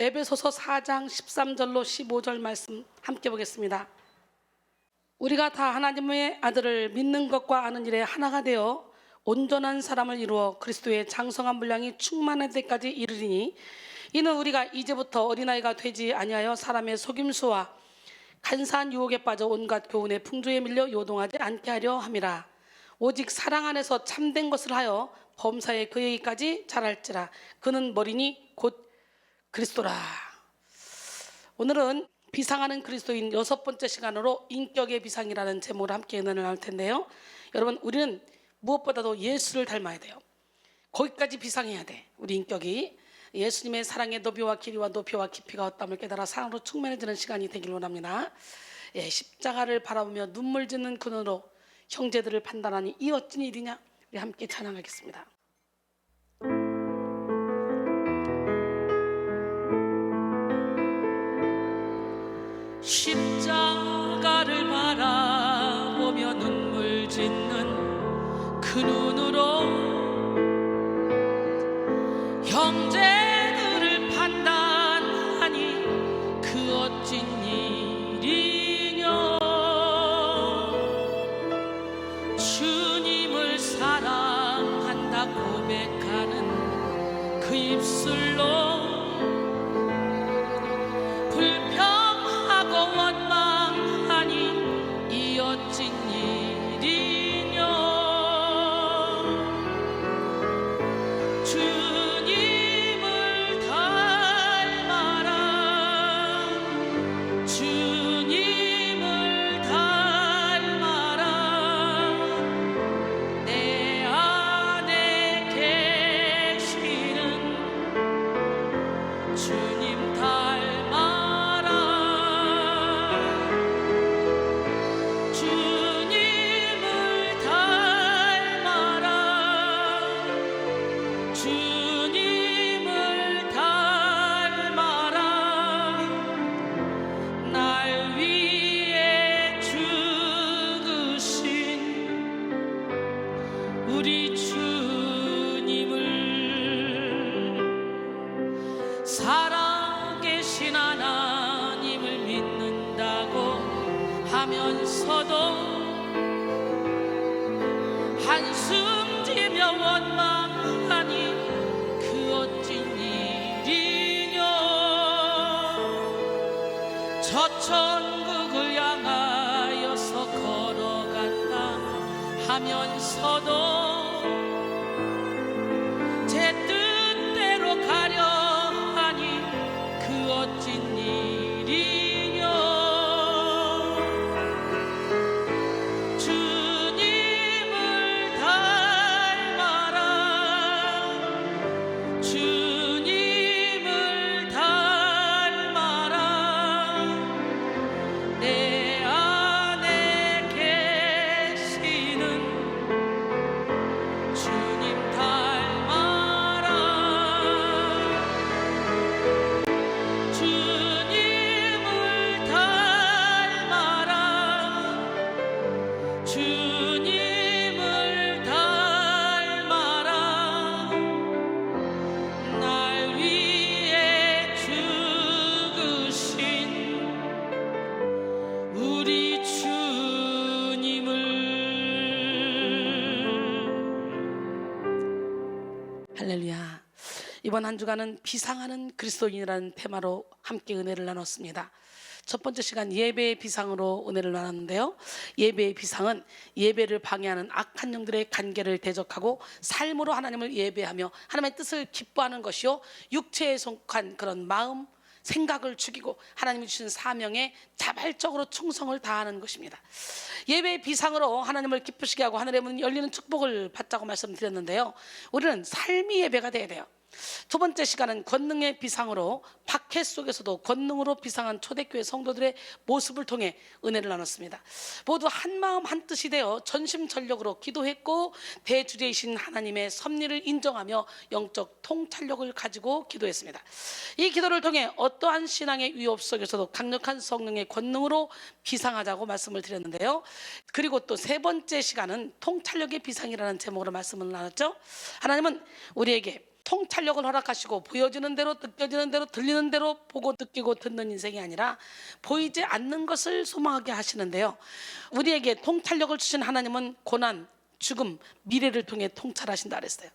에베소서 4장 13절로 15절 말씀 함께 보겠습니다. 우리가 다 하나님의 아들을 믿는 것과 아는 일에 하나가 되어 온전한 사람을 이루어 그리스도의 장성한 분량이 충만할 때까지 이르리니, 이는 우리가 이제부터 어린아이가 되지 아니하여 사람의 속임수와 간사한 유혹에 빠져 온갖 교훈의 풍조에 밀려 요동하지 않게 하려 함이라. 오직 사랑 안에서 참된 것을 하여 범사에 그에게까지 자랄지라. 그는 머리니 곧 그리스도라. 오늘은 비상하는 그리스도인 6번째 시간으로 인격의 비상이라는 제목으로 함께 은혜를 나눌 텐데요. 여러분, 우리는 무엇보다도 예수를 닮아야 돼요. 거기까지 비상해야 돼. 우리 인격이 예수님의 사랑의 너비와 길이와 높이와 깊이가 어떠함을 깨달아 사랑으로 충만해지는 시간이 되길 원합니다. 십자가를 바라보며 눈물 짓는 그 눈으로 형제들을 판단하니 이 어찌 일이냐. 우리 함께 찬양하겠습니다. 십자가를 바라보며 눈물 짓는 그 눈으로 형제들을 판단하니 그 어찐 일이뇨. 주님을 사랑한다 고백하는 그 입술로 어찐 일이뇨. 주님을 닮아라. 주님을 닮아라. 내 안에 계시는 주님 닮아라. 우리 주님을 살아계신 하나님을 믿는다고 하면서도 한숨 지며 원망하니 그 어찐 일이뇨. 저 천국을 향하여서 걸어간다 하면서도 제 뜻대로 가려 하니 그 어찐 일이뇨. 주님을 닮아라. 주님을 닮아라. 내 안에 계시는 주님 닮아라. 주님을 닮아라. 주님을 닮아라. 날 위해 죽으신 우리 주님을. 할렐루야. 이번 한 주간은 비상하는 그리스도인이라는 테마로 함께 은혜를 나눴습니다. 첫 번째 시간 예배의 비상으로 은혜를 나눴는데요. 예배의 비상은 예배를 방해하는 악한 영들의 간계를 대적하고 삶으로 하나님을 예배하며 하나님의 뜻을 기뻐하는 것이요, 육체에 속한 그런 마음, 생각을 죽이고 하나님이 주신 사명에 자발적으로 충성을 다하는 것입니다. 예배의 비상으로 하나님을 기쁘시게 하고 하늘의 문 열리는 축복을 받자고 말씀드렸는데요. 우리는 삶이 예배가 돼야 돼요. 두 번째 시간은 권능의 비상으로 박해 속에서도 권능으로 비상한 초대교회 성도들의 모습을 통해 은혜를 나눴습니다. 모두 한 마음 한 뜻이 되어 전심전력으로 기도했고 대주제이신 하나님의 섭리를 인정하며 영적 통찰력을 가지고 기도했습니다. 이 기도를 통해 어떠한 신앙의 위협 속에서도 강력한 성령의 권능으로 비상하자고 말씀을 드렸는데요. 그리고 또 세 번째 시간은 통찰력의 비상이라는 제목으로 말씀을 나눴죠. 하나님은 우리에게 통찰력을 허락하시고 보여지는 대로, 느껴지는 대로, 들리는 대로 보고 느끼고 듣는 인생이 아니라 보이지 않는 것을 소망하게 하시는데요, 우리에게 통찰력을 주신 하나님은 고난, 죽음, 미래를 통해 통찰하신다 그랬어요.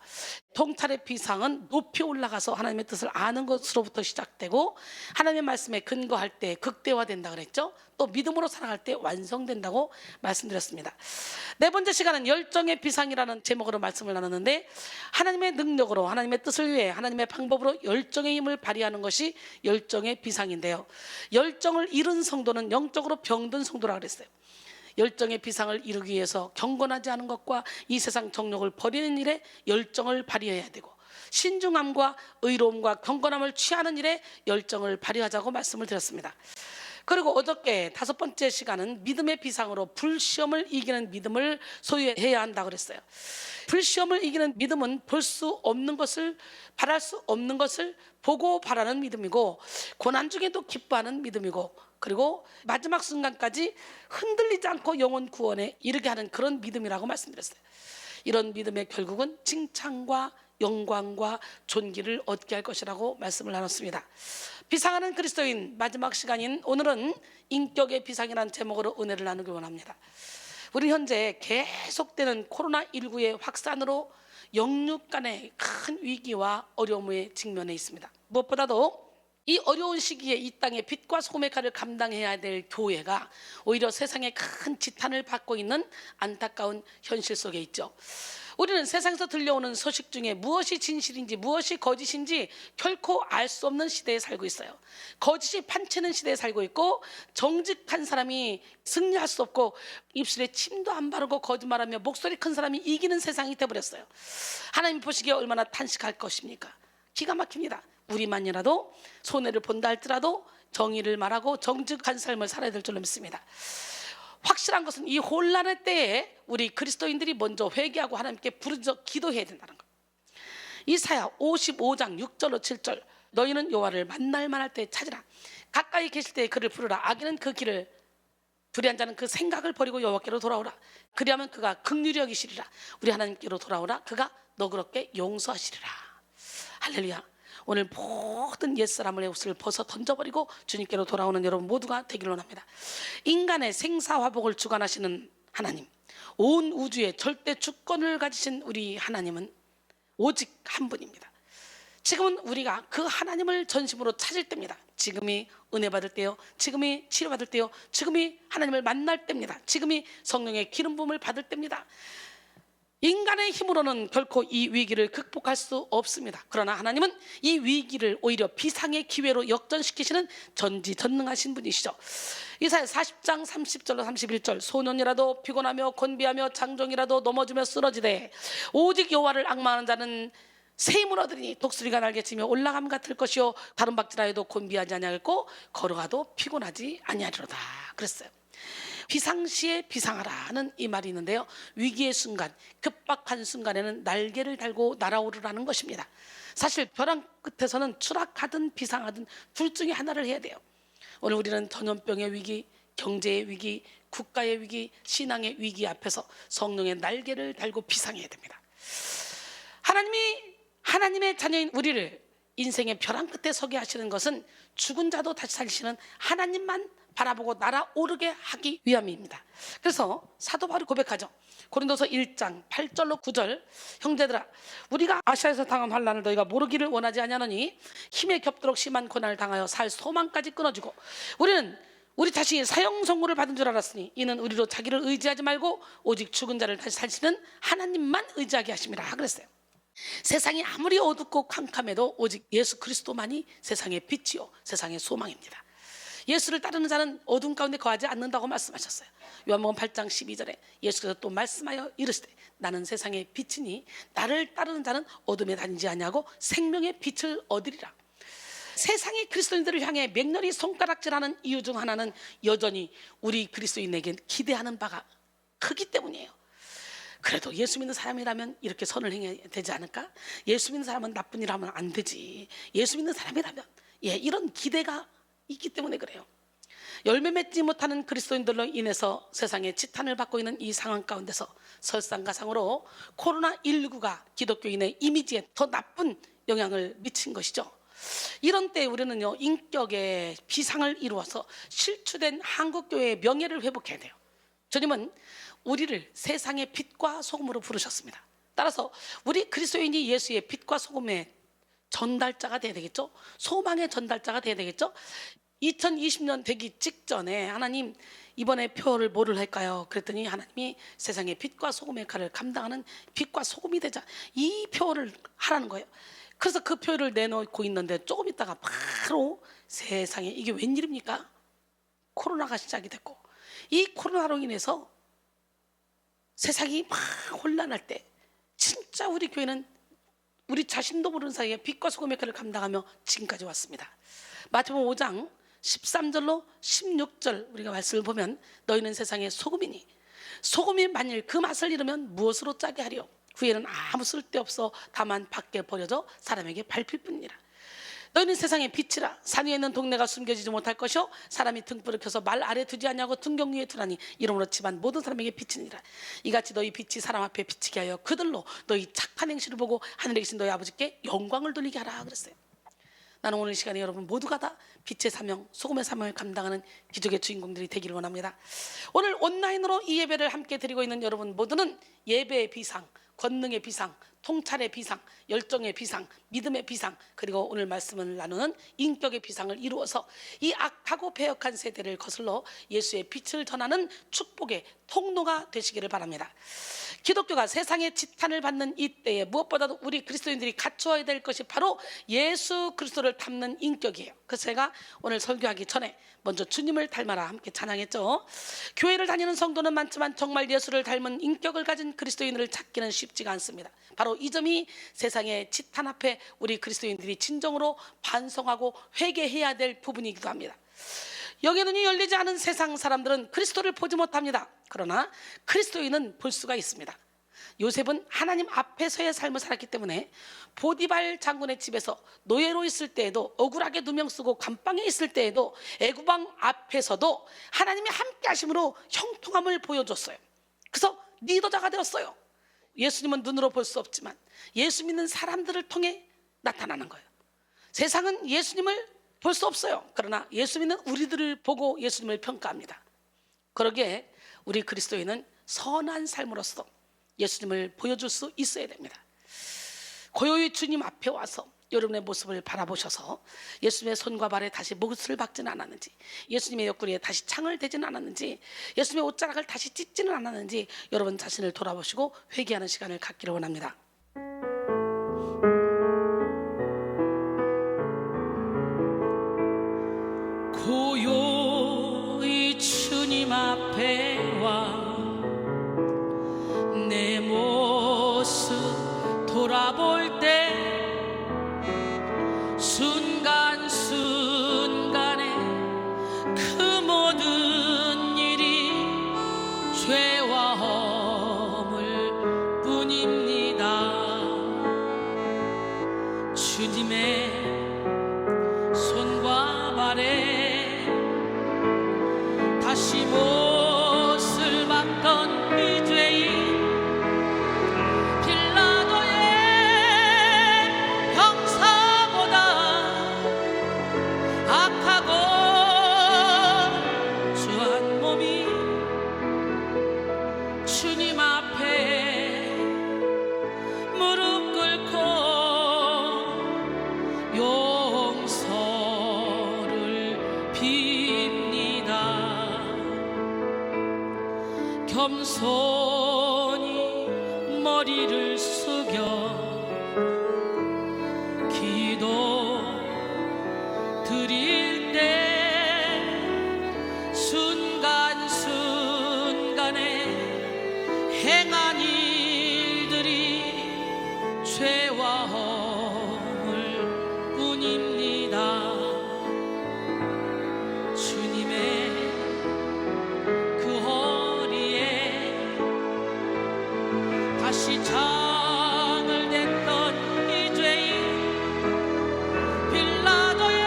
통찰의 비상은 높이 올라가서 하나님의 뜻을 아는 것으로부터 시작되고 하나님의 말씀에 근거할 때 극대화된다 그랬죠. 또 믿음으로 살아갈 때 완성된다고 말씀드렸습니다. 네 번째 시간은 열정의 비상이라는 제목으로 말씀을 나눴는데, 하나님의 능력으로, 하나님의 뜻을 위해, 하나님의 방법으로 열정의 힘을 발휘하는 것이 열정의 비상인데요, 열정을 잃은 성도는 영적으로 병든 성도라고 그랬어요. 열정의 비상을 이루기 위해서 경건하지 않은 것과 이 세상 정욕을 버리는 일에 열정을 발휘해야 되고, 신중함과 의로움과 경건함을 취하는 일에 열정을 발휘하자고 말씀을 드렸습니다. 그리고 어저께 다섯 번째 시간은 믿음의 비상으로 불시험을 이기는 믿음을 소유해야 한다고 그랬어요. 불시험을 이기는 믿음은 볼 수 없는 것을, 바랄 수 없는 것을 보고 바라는 믿음이고, 고난 중에도 기뻐하는 믿음이고, 그리고 마지막 순간까지 흔들리지 않고 영혼 구원에 이르게 하는 그런 믿음이라고 말씀드렸어요. 이런 믿음의 결국은 칭찬과 영광과 존귀를 얻게 할 것이라고 말씀을 나눴습니다. 비상하는 그리스도인 마지막 시간인 오늘은 인격의 비상이라는 제목으로 은혜를 나누기 원합니다. 우리 현재 계속되는 코로나19의 확산으로 영육 간의 큰 위기와 어려움에 직면해 있습니다. 무엇보다도 이 어려운 시기에 이 땅의 빛과 소금의 칼을 감당해야 될 교회가 오히려 세상에 큰 지탄을 받고 있는 안타까운 현실 속에 있죠. 우리는 세상에서 들려오는 소식 중에 무엇이 진실인지 무엇이 거짓인지 결코 알 수 없는 시대에 살고 있어요. 거짓이 판치는 시대에 살고 있고, 정직한 사람이 승리할 수 없고, 입술에 침도 안 바르고 거짓말하며 목소리 큰 사람이 이기는 세상이 되어버렸어요. 하나님 보시기에 얼마나 탄식할 것입니까? 기가 막힙니다. 우리만이라도 손해를 본다 할지라도 정의를 말하고 정직한 삶을 살아야 될 줄로 믿습니다. 확실한 것은 이 혼란의 때에 우리 그리스도인들이 먼저 회개하고 하나님께 부르짖어 기도해야 된다는 거예요. 이사야 55장 6절로 7절, 너희는 여호와를 만날 만할 때 찾으라. 가까이 계실 때에 그를 부르라. 악인은 그 길을, 불의한 자는 그 생각을 버리고 여호와께로 돌아오라. 그리하면 그가 긍휼히 여기시리라. 우리 하나님께로 돌아오라. 그가 너그럽게 용서하시리라. 할렐루야. 오늘 모든 옛사람의 옷을 벗어 던져버리고 주님께로 돌아오는 여러분 모두가 되기를 원합니다. 인간의 생사화복을 주관하시는 하나님, 온 우주의 절대 주권을 가지신 우리 하나님은 오직 한 분입니다. 지금은 우리가 그 하나님을 전심으로 찾을 때입니다. 지금이 은혜 받을 때요, 지금이 치료 받을 때요, 지금이 하나님을 만날 때입니다. 지금이 성령의 기름 부음을 받을 때입니다. 인간의 힘으로는 결코 이 위기를 극복할 수 없습니다. 그러나 하나님은 이 위기를 오히려 비상의 기회로 역전시키시는 전지전능하신 분이시죠. 이사야 40장 30절로 31절, 소년이라도 피곤하며 곤비하며 장종이라도 넘어지며 쓰러지되 오직 여호와를 앙망하는 자는 새 힘을 얻으리니 독수리가 날개치며 올라감 같을 것이요 다른 박질하여도 곤비하지 아니하겠고 걸어가도 피곤하지 아니하리로다 그랬어요. 비상시에 비상하라는 이 말이 있는데요, 위기의 순간, 급박한 순간에는 날개를 달고 날아오르라는 것입니다. 사실 벼랑 끝에서는 추락하든 비상하든 둘 중에 하나를 해야 돼요. 오늘 우리는 전염병의 위기, 경제의 위기, 국가의 위기, 신앙의 위기 앞에서 성령의 날개를 달고 비상해야 됩니다. 하나님의 자녀인 우리를 인생의 벼랑 끝에 서게 하시는 것은 죽은 자도 다시 살리시는 하나님만 바라보고 날아오르게 하기 위함입니다. 그래서 사도 바울이 고백하죠. 고린도서 1장 8절로 9절, 형제들아 우리가 아시아에서 당한 환난을 너희가 모르기를 원하지 아니하노니 힘에 겹도록 심한 고난을 당하여 살 소망까지 끊어지고 우리는 우리 자신이 사형 선고를 받은 줄 알았으니 이는 우리로 자기를 의지하지 말고 오직 죽은 자를 다시 살리시는 하나님만 의지하게 하심이라 그랬어요. 세상이 아무리 어둡고 캄캄해도 오직 예수 그리스도만이 세상의 빛이요 세상의 소망입니다. 예수를 따르는 자는 어둠 가운데 거하지 않는다고 말씀하셨어요. 요한복음 8장 12절에 예수께서 또 말씀하여 이르시되 나는 세상의 빛이니 나를 따르는 자는 어둠에 다니지 아니하고 생명의 빛을 얻으리라. 세상이 그리스도인들을 향해 맹렬히 손가락질하는 이유 중 하나는 여전히 우리 그리스도인에게 기대하는 바가 크기 때문이에요. 그래도 예수 믿는 사람이라면 이렇게 선을 행해야 되지 않을까? 예수 믿는 사람은 나쁜 일 하면 안 되지. 예수 믿는 사람이라면 이런 기대가 있기 때문에 그래요. 열매 맺지 못하는 그리스도인들로 인해서 세상에 지탄을 받고 있는 이 상황 가운데서 설상가상으로 코로나19가 기독교인의 이미지에 더 나쁜 영향을 미친 것이죠. 이런 때 우리는요, 인격의 비상을 이루어서 실추된 한국교회의 명예를 회복해야 돼요. 주님은 우리를 세상의 빛과 소금으로 부르셨습니다. 따라서 우리 그리스도인이 예수의 빛과 소금의 전달자가 돼야 되겠죠. 소망의 전달자가 돼야 되겠죠. 2020년 되기 직전에 하나님, 이번에 표를 뭐를 할까요? 그랬더니 하나님이 세상의 빛과 소금의 역할을 감당하는 빛과 소금이 되자, 이 표를 하라는 거예요. 그래서 그 표를 내놓고 있는데 조금 있다가 바로 세상에 이게 웬일입니까? 코로나가 시작이 됐고, 이 코로나로 인해서 세상이 막 혼란할 때 진짜 우리 교회는 우리 자신도 모르는 사이에 빛과 소금의 역할을 감당하며 지금까지 왔습니다. 마태복음 5장 13절로 16절 우리가 말씀을 보면, 너희는 세상의 소금이니 소금이 만일 그 맛을 잃으면 무엇으로 짜게 하리요? 후에는 아무 쓸데없어 다만 밖에 버려져 사람에게 밟힐 뿐이라. 너희는 세상의 빛이라. 산 위에 있는 동네가 숨겨지지 못할 것이요 사람이 등불을 켜서 말 아래 두지 아니하고 등경 위에 두라니 이러므로 집안 모든 사람에게 빛이니라. 이같이 너희 빛이 사람 앞에 비치게 하여 그들로 너희 착한 행실을 보고 하늘에 계신 너희 아버지께 영광을 돌리게 하라 그랬어요. 나는 오늘 이 시간에 여러분 모두가 다 빛의 사명, 소금의 사명을 감당하는 기적의 주인공들이 되기를 원합니다. 오늘 온라인으로 이 예배를 함께 드리고 있는 여러분 모두는 예배의 비상, 권능의 비상, 통찰의 비상, 열정의 비상, 믿음의 비상, 그리고 오늘 말씀을 나누는 인격의 비상을 이루어서 이 악하고 배역한 세대를 거슬러 예수의 빛을 전하는 축복의 통로가 되시기를 바랍니다. 기독교가 세상의 지탄을 받는 이때에 무엇보다도 우리 그리스도인들이 갖추어야 될 것이 바로 예수 그리스도를 닮는 인격이에요. 그래서 제가 오늘 설교하기 전에 먼저 주님을 닮아라 함께 찬양했죠. 교회를 다니는 성도는 많지만 정말 예수를 닮은 인격을 가진 그리스도인을 찾기는 쉽지가 않습니다. 바로 이 점이 세상의 지탄 앞에 우리 그리스도인들이 진정으로 반성하고 회개해야 될 부분이기도 합니다. 영의 눈이 열리지 않은 세상 사람들은 그리스도를 보지 못합니다. 그러나 그리스도인은 볼 수가 있습니다. 요셉은 하나님 앞에서의 삶을 살았기 때문에 보디발 장군의 집에서 노예로 있을 때에도, 억울하게 누명 쓰고 감방에 있을 때에도, 애구방 앞에서도 하나님이 함께 하심으로 형통함을 보여줬어요. 그래서 리더자가 되었어요. 예수님은 눈으로 볼 수 없지만 예수 믿는 사람들을 통해 나타나는 거예요. 세상은 예수님을 볼 수 없어요. 그러나 예수 믿는 우리들을 보고 예수님을 평가합니다. 그러기에 우리 그리스도인은 선한 삶으로서 예수님을 보여줄 수 있어야 됩니다. 고요히 주님 앞에 와서 여러분의 모습을 바라보셔서 예수님의 손과 발에 다시 못을 박지는 않았는지, 예수님의 옆구리에 다시 창을 대지는 않았는지, 예수님의 옷자락을 다시 찢지는 않았는지 여러분 자신을 돌아보시고 회개하는 시간을 갖기를 원합니다. 고요히 주님 앞에 와 내 모습 돌아볼 때 순간순간에 그 모든 일이 죄와 허물 뿐입니다. 주님의 손과 발에 다시 못을 박던 이 죄인 겸손히 머리를 숙여 기도 드릴 때 순간순간에 행한 일들이 죄와 허물 뿐입니다. 주님의 그 다시 창을 댔던 이 죄인 빌라도의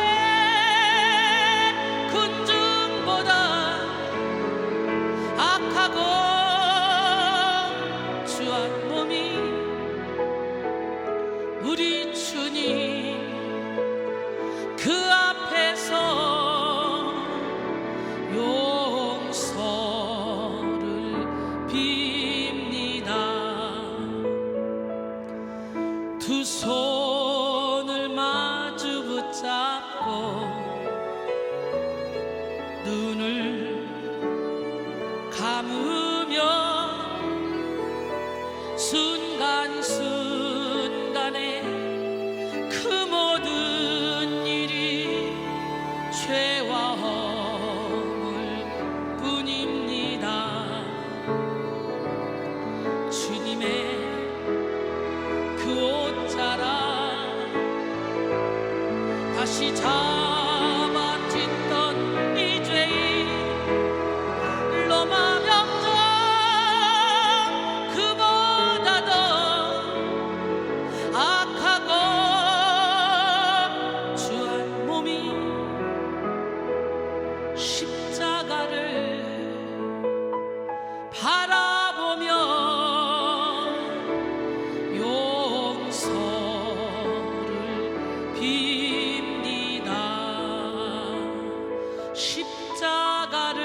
눈을 감으며 순간순간에 그 모든 일이 죄와 허물 뿐입니다. 주님의 그 옷자락 다시 잡아찢던 이 죄인 로마 병정 그보다 더 악하고 주한 몸이 십자가를 바라보며 용서를 빕니다. 십자가를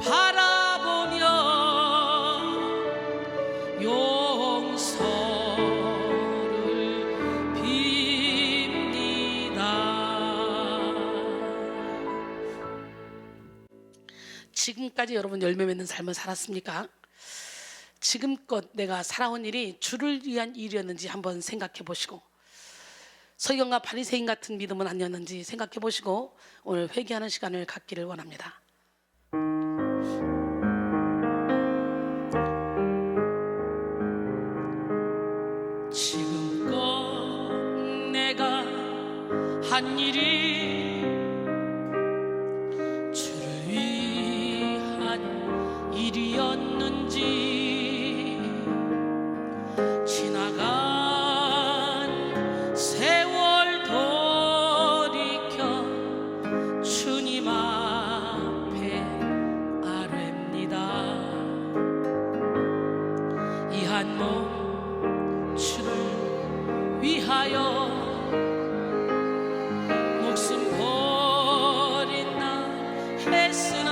바라보며 용서를 빕니다. 지금까지 여러분 열매 맺는 삶을 살았습니까? 지금껏 내가 살아온 일이 주를 위한 일이었는지 한번 생각해 보시고, 서기관과 바리새인 같은 믿음은 아니었는지 생각해 보시고 오늘 회개하는 시간을 갖기를 원합니다. 지금껏 내가 한 일이 주를 위한 일이었는지, 지나간 세월 돌이켜 주님 앞에 아뢰입니다. 이 한 몸 주를 위하여 목숨 버린다 했으나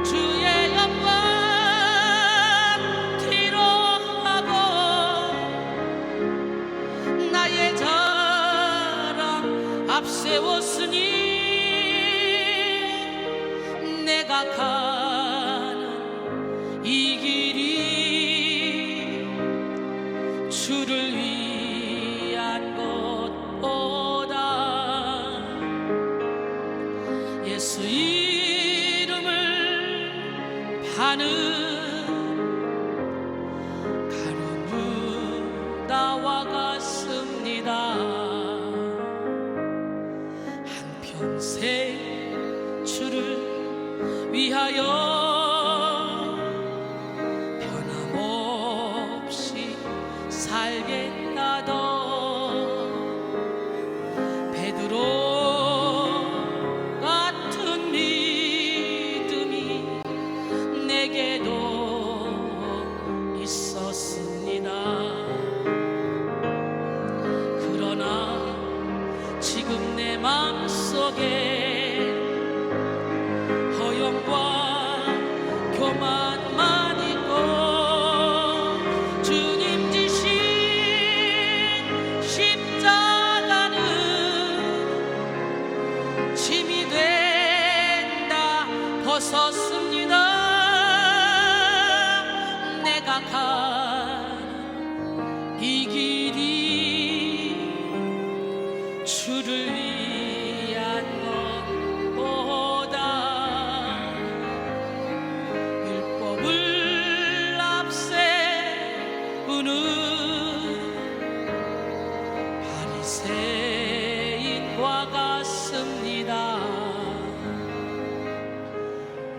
주의 영광 뒤로하고 나의 자랑 앞세웠으니 내가 가는 이 길이 주를 위한 것보다 예수 이름을 파는 가룟 유다와 같습니다. 한평생 주를 위하여 변함없이 살겠다던 베드로 같은 믿음이 내게도 있었습니다. 그러나 지금 내 마음속에 허영과 교만만 있고 주님 지신 십자가는 짐이 된다 벗었습니다. 내가 가는 이 길이 주를 위한 것보다 율법을 앞세우는 바리새인과 같습니다.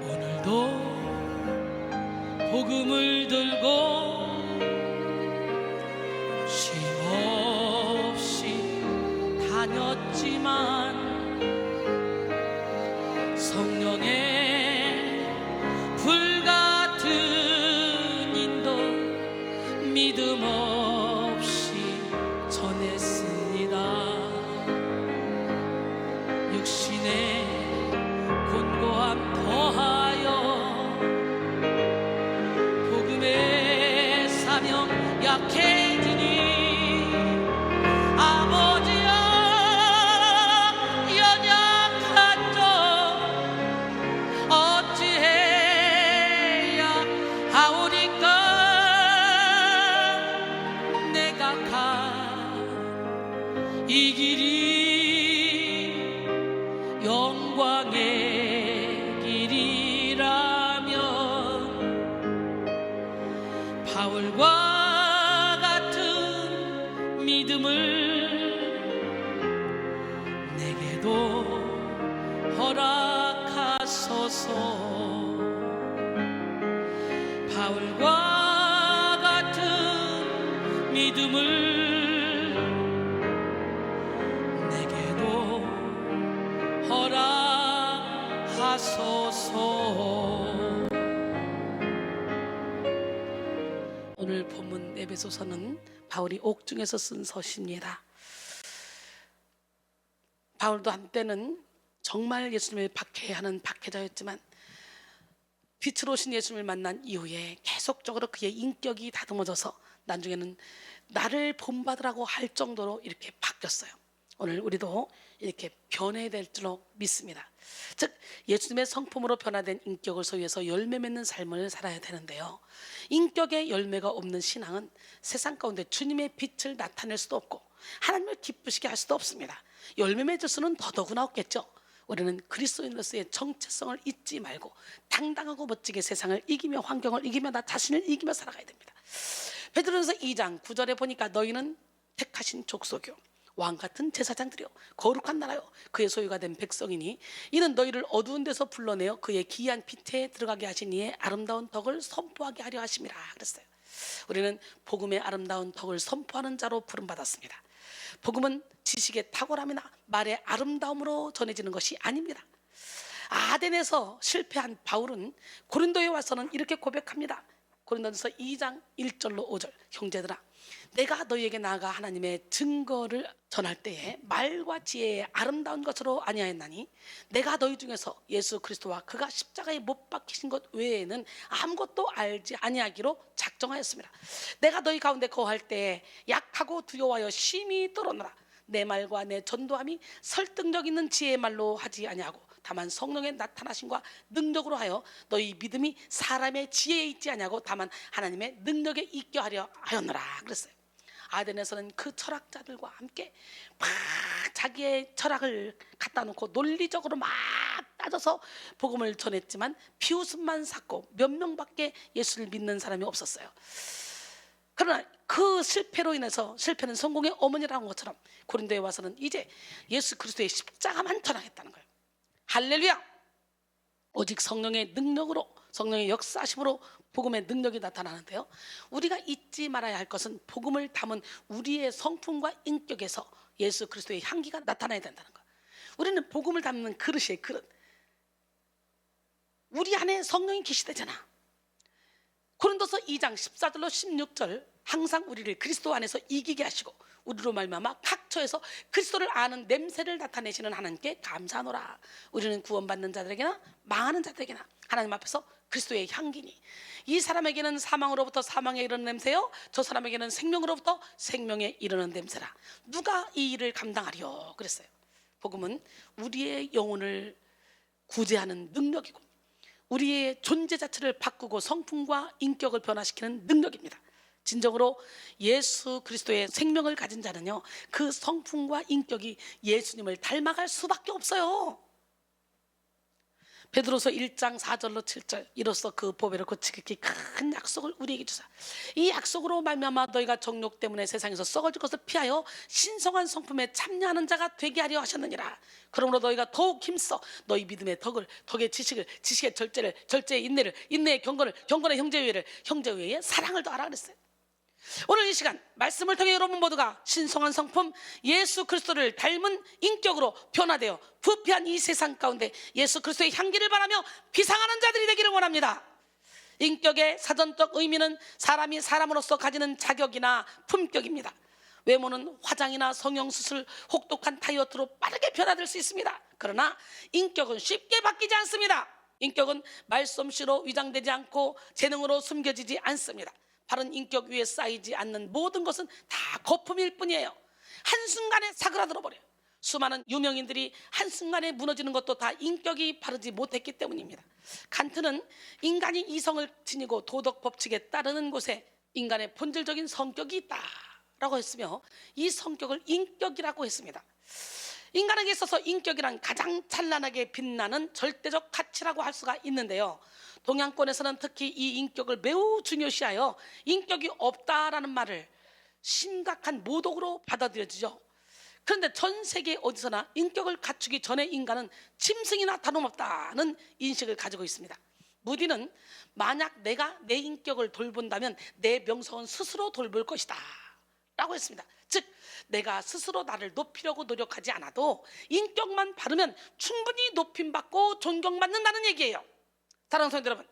오늘도 복음을 들고 쉼없이 다녔지만 성령의 불같은 인도 믿음 없이 전했습니다. 육신의 곤고함 더하여 복음의 사명 약해지니 아버지 길이 영광의 길이라면 바울과 같은 믿음을 내게도 허락하소서. 바울과 같은 믿음을 내게도 허락하소서. 오늘 본문 에베소서는 바울이 옥중에서 쓴 서시입니다. 바울도 한때는 정말 예수님을 박해하는 박해자였지만 빛으로 오신 예수님을 만난 이후에 계속적으로 그의 인격이 다듬어져서 나중에는 나를 본받으라고 할 정도로 이렇게 바뀌었어요. 오늘 우리도 이렇게 변해야 될 줄로 믿습니다. 즉 예수님의 성품으로 변화된 인격을 소유해서 열매 맺는 삶을 살아야 되는데요, 인격의 열매가 없는 신앙은 세상 가운데 주님의 빛을 나타낼 수도 없고 하나님을 기쁘시게 할 수도 없습니다. 열매 맺을 수는 더더구나 없겠죠. 우리는 그리스도인으로서의 정체성을 잊지 말고 당당하고 멋지게 세상을 이기며 환경을 이기며 나 자신을 이기며 살아가야 됩니다. 베드로전서 2장 9절에 보니까 너희는 택하신 족속이요 왕같은 제사장들이요 거룩한 나라요 그의 소유가 된 백성이니 이는 너희를 어두운 데서 불러내어 그의 기이한 빛에 들어가게 하신 이의 아름다운 덕을 선포하게 하려 하심이라 그랬어요. 우리는 복음의 아름다운 덕을 선포하는 자로 부름받았습니다. 복음은 지식의 탁월함이나 말의 아름다움으로 전해지는 것이 아닙니다. 아덴에서 실패한 바울은 고린도에 와서는 이렇게 고백합니다. 고린도전서 2장 1절로 5절. 형제들아, 내가 너희에게 나아가 하나님의 증거를 전할 때에 말과 지혜의 아름다운 것으로 아니하였나니 내가 너희 중에서 예수 그리스도와 그가 십자가에 못 박히신 것 외에는 아무것도 알지 아니하기로 작정하였습니다. 내가 너희 가운데 거할 때에 약하고 두려워하여 심히 떨어노라. 내 말과 내 전도함이 설득력 있는 지혜의 말로 하지 아니하고 다만 성령의 나타나심과 능력으로 하여 너희 믿음이 사람의 지혜에 있지 아니하고 다만 하나님의 능력에 있게 하려 하였노라 그랬어요. 아덴에서는 그 철학자들과 함께 막 자기의 철학을 갖다 놓고 논리적으로 막 따져서 복음을 전했지만 비웃음만 샀고 몇 명밖에 예수를 믿는 사람이 없었어요. 그러나 그 실패로 인해서, 실패는 성공의 어머니라는 것처럼 고린도에 와서는 이제 예수 그리스도의 십자가만 전하겠다는 거예요. 할렐루야! 오직 성령의 능력으로, 성령의 역사심으로 복음의 능력이 나타나는데요, 우리가 잊지 말아야 할 것은 복음을 담은 우리의 성품과 인격에서 예수 그리스도의 향기가 나타나야 된다는 거예요. 우리는 복음을 담는 그릇이에요. 그릇. 우리 안에 성령이 계시되잖아. 고린도서 2장 14절로 16절, 항상 우리를 그리스도 안에서 이기게 하시고 우리로 말미암아 각처에서 그리스도를 아는 냄새를 나타내시는 하나님께 감사하노라. 우리는 구원받는 자들에게나 망하는 자들에게나 하나님 앞에서 그리스도의 향기니 이 사람에게는 사망으로부터 사망에 이르는 냄새요 저 사람에게는 생명으로부터 생명에 이르는 냄새라. 누가 이 일을 감당하리요 그랬어요. 복음은 우리의 영혼을 구제하는 능력이고 우리의 존재 자체를 바꾸고 성품과 인격을 변화시키는 능력입니다. 진정으로 예수 그리스도의 생명을 가진 자는요, 그 성품과 인격이 예수님을 닮아갈 수밖에 없어요. 베드로서 1장 4절로 7절, 이로써 그 보배를 고치기 큰 약속을 우리에게 주사 이 약속으로 말미암아 너희가 정욕 때문에 세상에서 썩어질 것을 피하여 신성한 성품에 참여하는 자가 되게 하려 하셨느니라. 그러므로 너희가 더욱 힘써 너희 믿음의 덕을, 덕의 지식을, 지식의 절제를, 절제의 인내를, 인내의 경건을, 경건의 형제의회를, 형제의회의 사랑을 더하라 그랬어요. 오늘 이 시간 말씀을 통해 여러분 모두가 신성한 성품 예수 그리스도를 닮은 인격으로 변화되어 부패한 이 세상 가운데 예수 그리스도의 향기를 바라며 비상하는 자들이 되기를 원합니다. 인격의 사전적 의미는 사람이 사람으로서 가지는 자격이나 품격입니다. 외모는 화장이나 성형수술, 혹독한 다이어트로 빠르게 변화될 수 있습니다. 그러나 인격은 쉽게 바뀌지 않습니다. 인격은 말솜씨로 위장되지 않고 재능으로 숨겨지지 않습니다. 바른 인격 위에 쌓이지 않는 모든 것은 다 거품일 뿐이에요. 한순간에 사그라들어 버려요. 수많은 유명인들이 한순간에 무너지는 것도 다 인격이 바르지 못했기 때문입니다. 칸트는 인간이 이성을 지니고 도덕 법칙에 따르는 곳에 인간의 본질적인 성격이 있다라고 했으며 이 성격을 인격이라고 했습니다. 인간에게 있어서 인격이란 가장 찬란하게 빛나는 절대적 가치라고 할 수가 있는데요, 동양권에서는 특히 이 인격을 매우 중요시하여 인격이 없다라는 말을 심각한 모독으로 받아들여지죠. 그런데 전 세계 어디서나 인격을 갖추기 전에 인간은 짐승이나 다름없다는 인식을 가지고 있습니다. 무디는 만약 내가 내 인격을 돌본다면 내 명성은 스스로 돌볼 것이다 라고 했습니다. 즉 내가 스스로 나를 높이려고 노력하지 않아도 인격만 바르면 충분히 높임받고 존경받는다는 얘기예요. 사랑하는 성도 여러분,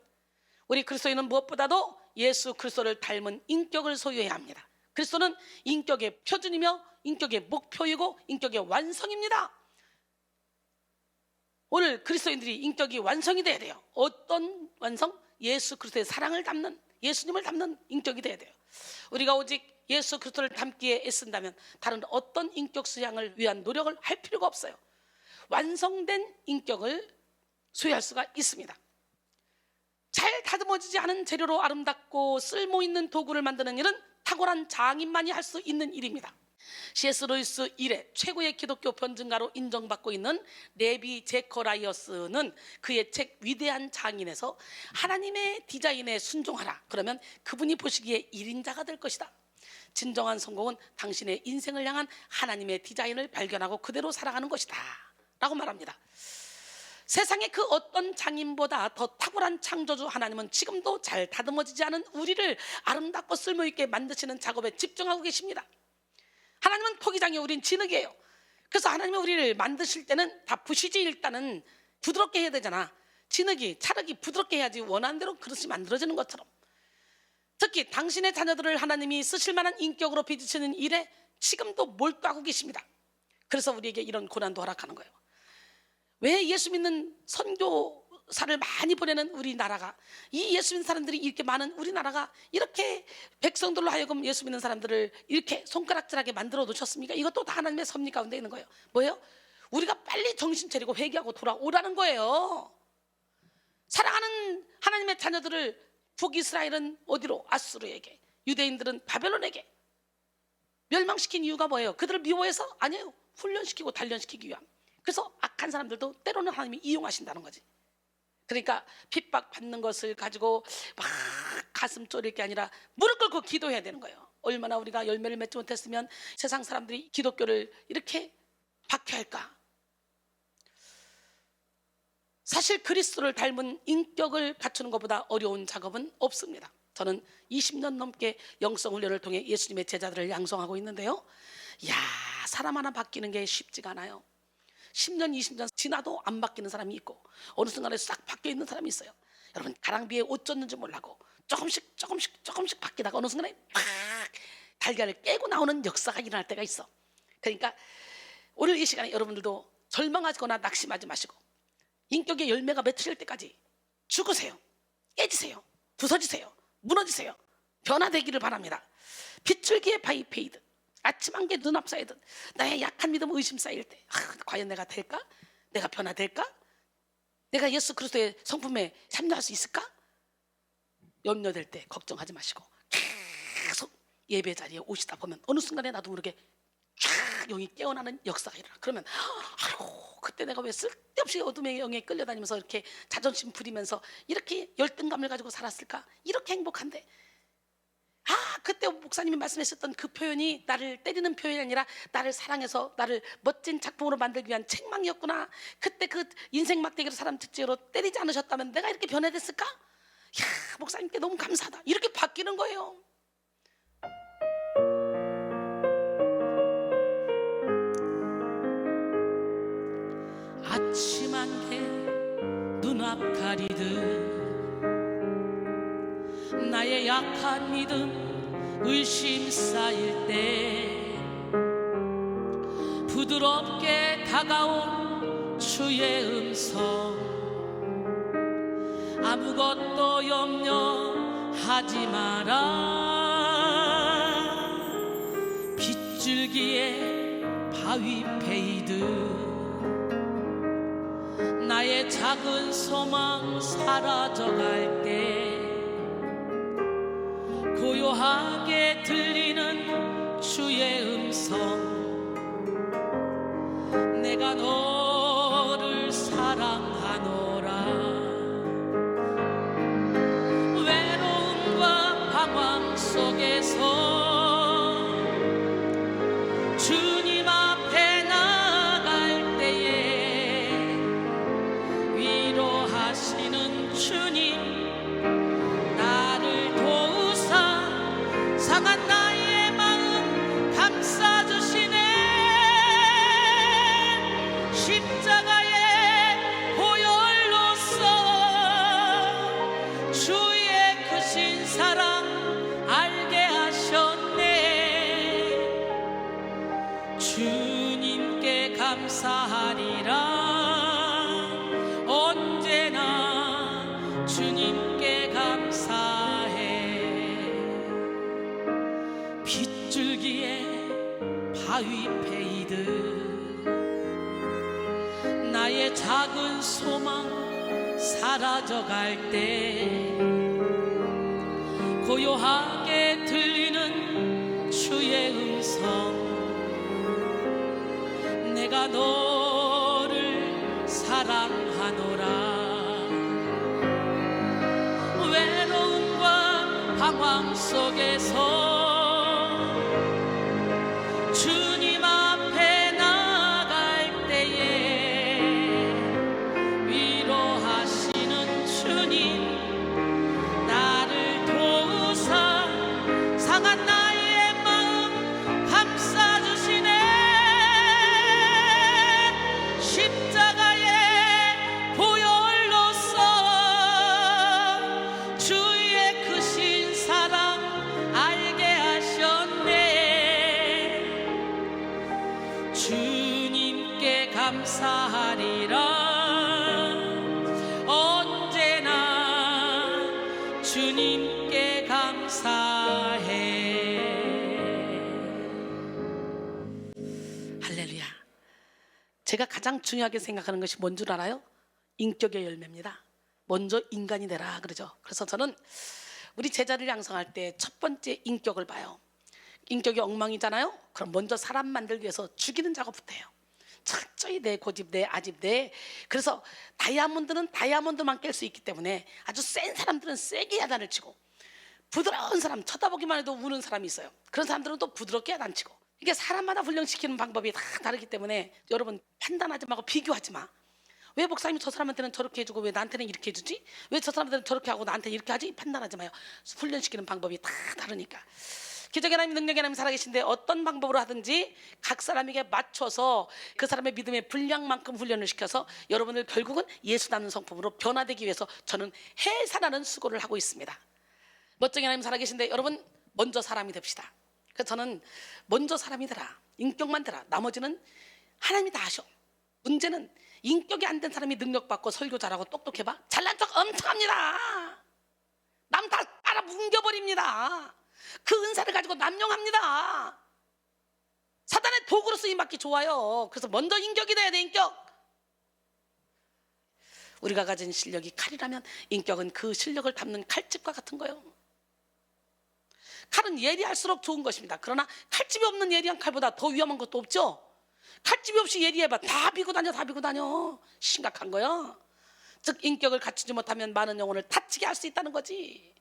우리 그리스도인은 무엇보다도 예수 그리스도를 닮은 인격을 소유해야 합니다. 그리스도는 인격의 표준이며 인격의 목표이고 인격의 완성입니다. 오늘 그리스도인들이 인격이 완성이 돼야 돼요. 어떤 완성? 예수 그리스도의 사랑을 담는, 예수님을 담는 인격이 돼야 돼요. 우리가 오직 예수 그리스도를 닮기에 애쓴다면 다른 어떤 인격 수양을 위한 노력을 할 필요가 없어요. 완성된 인격을 소유할 수가 있습니다. 잘 다듬어지지 않은 재료로 아름답고 쓸모있는 도구를 만드는 일은 탁월한 장인만이 할 수 있는 일입니다. C.S. 루이스 이래 최고의 기독교 변증가로 인정받고 있는 레비 제커라이어스는 그의 책 위대한 장인에서 하나님의 디자인에 순종하라, 그러면 그분이 보시기에 1인자가 될 것이다. 진정한 성공은 당신의 인생을 향한 하나님의 디자인을 발견하고 그대로 살아가는 것이다 라고 말합니다. 세상의 그 어떤 장인보다 더 탁월한 창조주 하나님은 지금도 잘 다듬어지지 않은 우리를 아름답고 쓸모있게 만드시는 작업에 집중하고 계십니다. 하나님은 토기장이요, 우린 진흙이에요. 그래서 하나님이 우리를 만드실 때는 다 부시지, 일단은 부드럽게 해야 되잖아. 진흙이, 찰흙이 부드럽게 해야지 원하는 대로 그릇이 만들어지는 것처럼. 특히 당신의 자녀들을 하나님이 쓰실 만한 인격으로 빚으시는 일에 지금도 몰두하고 계십니다. 그래서 우리에게 이런 고난도 허락하는 거예요. 왜 예수 믿는 선교사를 많이 보내는 우리나라가, 이 예수 믿는 사람들이 이렇게 많은 우리나라가 이렇게 백성들로 하여금 예수 믿는 사람들을 이렇게 손가락질하게 만들어 놓으셨습니까? 이것도 다 하나님의 섭리 가운데 있는 거예요. 뭐예요? 우리가 빨리 정신 차리고 회개하고 돌아오라는 거예요. 사랑하는 하나님의 자녀들을 북이스라엘은 어디로? 아수르에게, 유대인들은 바벨론에게 멸망시킨 이유가 뭐예요? 그들을 미워해서? 아니에요. 훈련시키고 단련시키기 위함. 그래서 악한 사람들도 때로는 하나님이 이용하신다는 거지. 그러니까 핍박받는 것을 가지고 막 가슴 졸일 게 아니라 무릎 꿇고 기도해야 되는 거예요. 얼마나 우리가 열매를 맺지 못했으면 세상 사람들이 기독교를 이렇게 박해할까. 사실 그리스도를 닮은 인격을 갖추는 것보다 어려운 작업은 없습니다. 저는 20년 넘게 영성 훈련을 통해 예수님의 제자들을 양성하고 있는데요, 이야, 사람 하나 바뀌는 게 쉽지가 않아요. 10년, 20년 지나도 안 바뀌는 사람이 있고 어느 순간에 싹 바뀌어 있는 사람이 있어요. 여러분, 가랑비에 옷 젖는지 몰라고 조금씩 바뀌다가 어느 순간에 막 달걀을 깨고 나오는 역사가 일어날 때가 있어. 그러니까 오늘 이 시간에 여러분들도 절망하거나 낙심하지 마시고 인격의 열매가 맺힐 때까지 죽으세요, 깨지세요, 부서지세요, 무너지세요, 변화되기를 바랍니다. 빗줄기의 바위페이듯, 아침 한개 눈앞 쌓이듯 나의 약한 믿음 의심 쌓일 때, 과연 내가 될까? 내가 변화될까? 내가 예수 그리스도의 성품에 참여할 수 있을까? 염려될 때 걱정하지 마시고 계속 예배 자리에 오시다 보면 어느 순간에 나도 모르게 쫙 영이 깨어나는 역사가 일어나. 그러면 그때 내가 왜 쓸데없이 어둠의 영에 끌려다니면서 이렇게 자존심 부리면서 이렇게 열등감을 가지고 살았을까? 이렇게 행복한데, 그때 목사님이 말씀하셨던 그 표현이 나를 때리는 표현이 아니라 나를 사랑해서 나를 멋진 작품으로 만들기 위한 책망이었구나. 그때 그 인생 막대기로 사람 특징으로 때리지 않으셨다면 내가 이렇게 변화됐을까? 목사님께 너무 감사하다. 이렇게 바뀌는 거예요. 아침 안개 눈앞 가리듯 나의 약한 믿음 의심 쌓일 때 부드럽게 다가온 주의 음성, 아무것도 염려하지 마라. 빗줄기에 바위 베이듯 나의 작은 소망 사라져갈 때 고요하게 들리는 주의 음성, 내가 너를 사랑하노라. 외로움과 방황 속에서 주님 앞에 나갈 때에 위로하시는 주님, 나를 도우사 상한 나의 마음 감싸주시네. 십자가의 보혈로서 주의 크신 사랑 알게 하셨네. 주님께 감사하리라. 언제나 주님께 감사해. 빗줄기에 바위 패이듯 나의 작은 소망 사라져갈 때 고요하게 들리는 주의 음성, 내가 너를 사랑하노라. 외로움과 방황 속에서 주님 앞에 나갈 때에 위로하시는 주님, 나를 도우사 상한 나의 마음 감싸주시네. 십자가의 보혈로서 주의 크신 사랑 알게 하셨네. 주님께 감사하리라. 언제나 주님께 감사해. 할렐루야. 제가 가장 중요하게 생각하는 것이 뭔 줄 알아요? 인격의 열매입니다. 먼저 인간이 되라 그러죠. 그래서 저는 우리 제자를 양성할 때 첫 번째 인격을 봐요. 인격이 엉망이잖아요. 그럼 먼저 사람 만들기 위해서 죽이는 작업부터 해요. 철저히 내 고집, 내 아집, 내. 그래서 다이아몬드는 다이아몬드만 깰 수 있기 때문에 아주 센 사람들은 세게 야단을 치고, 부드러운 사람, 쳐다보기만 해도 우는 사람이 있어요. 그런 사람들은 또 부드럽게 야단치고. 이게 사람마다 훈련시키는 방법이 다 다르기 때문에 여러분 판단하지 말고 비교하지 마. 왜 목사님이 저 사람한테는 저렇게 해주고 왜 나한테는 이렇게 해주지? 왜 저 사람한테는 저렇게 하고 나한테는 이렇게 하지? 판단하지 마요. 훈련시키는 방법이 다 다르니까. 기적의 하나님, 능력의 하나님 살아계신데 어떤 방법으로 하든지 각 사람에게 맞춰서 그 사람의 믿음의 분량만큼 훈련을 시켜서 여러분을 결국은 예수 닮는 성품으로 변화되기 위해서 저는 해산하는 수고를 하고 있습니다. 멋쟁이 하나님 살아계신데 여러분 먼저 사람이 됩시다. 그래서 저는 먼저 사람이 되라, 인격만 되라, 나머지는 하나님이 다 하셔. 문제는 인격이 안 된 사람이 능력 받고 설교 잘하고 똑똑해봐, 잘난 척 엄청 합니다. 남 다 따라 뭉겨버립니다. 그 은사를 가지고 남용합니다. 사단의 도구로 쓰임받기 좋아요. 그래서 먼저 인격이 돼야 돼. 인격. 우리가 가진 실력이 칼이라면 인격은 그 실력을 담는 칼집과 같은 거예요. 칼은 예리할수록 좋은 것입니다. 그러나 칼집이 없는 예리한 칼보다 더 위험한 것도 없죠. 칼집이 없이 예리해봐, 다 비고 다녀, 다 비고 다녀. 심각한 거야. 즉 인격을 갖추지 못하면 많은 영혼을 다치게 할 수 있다는 거지.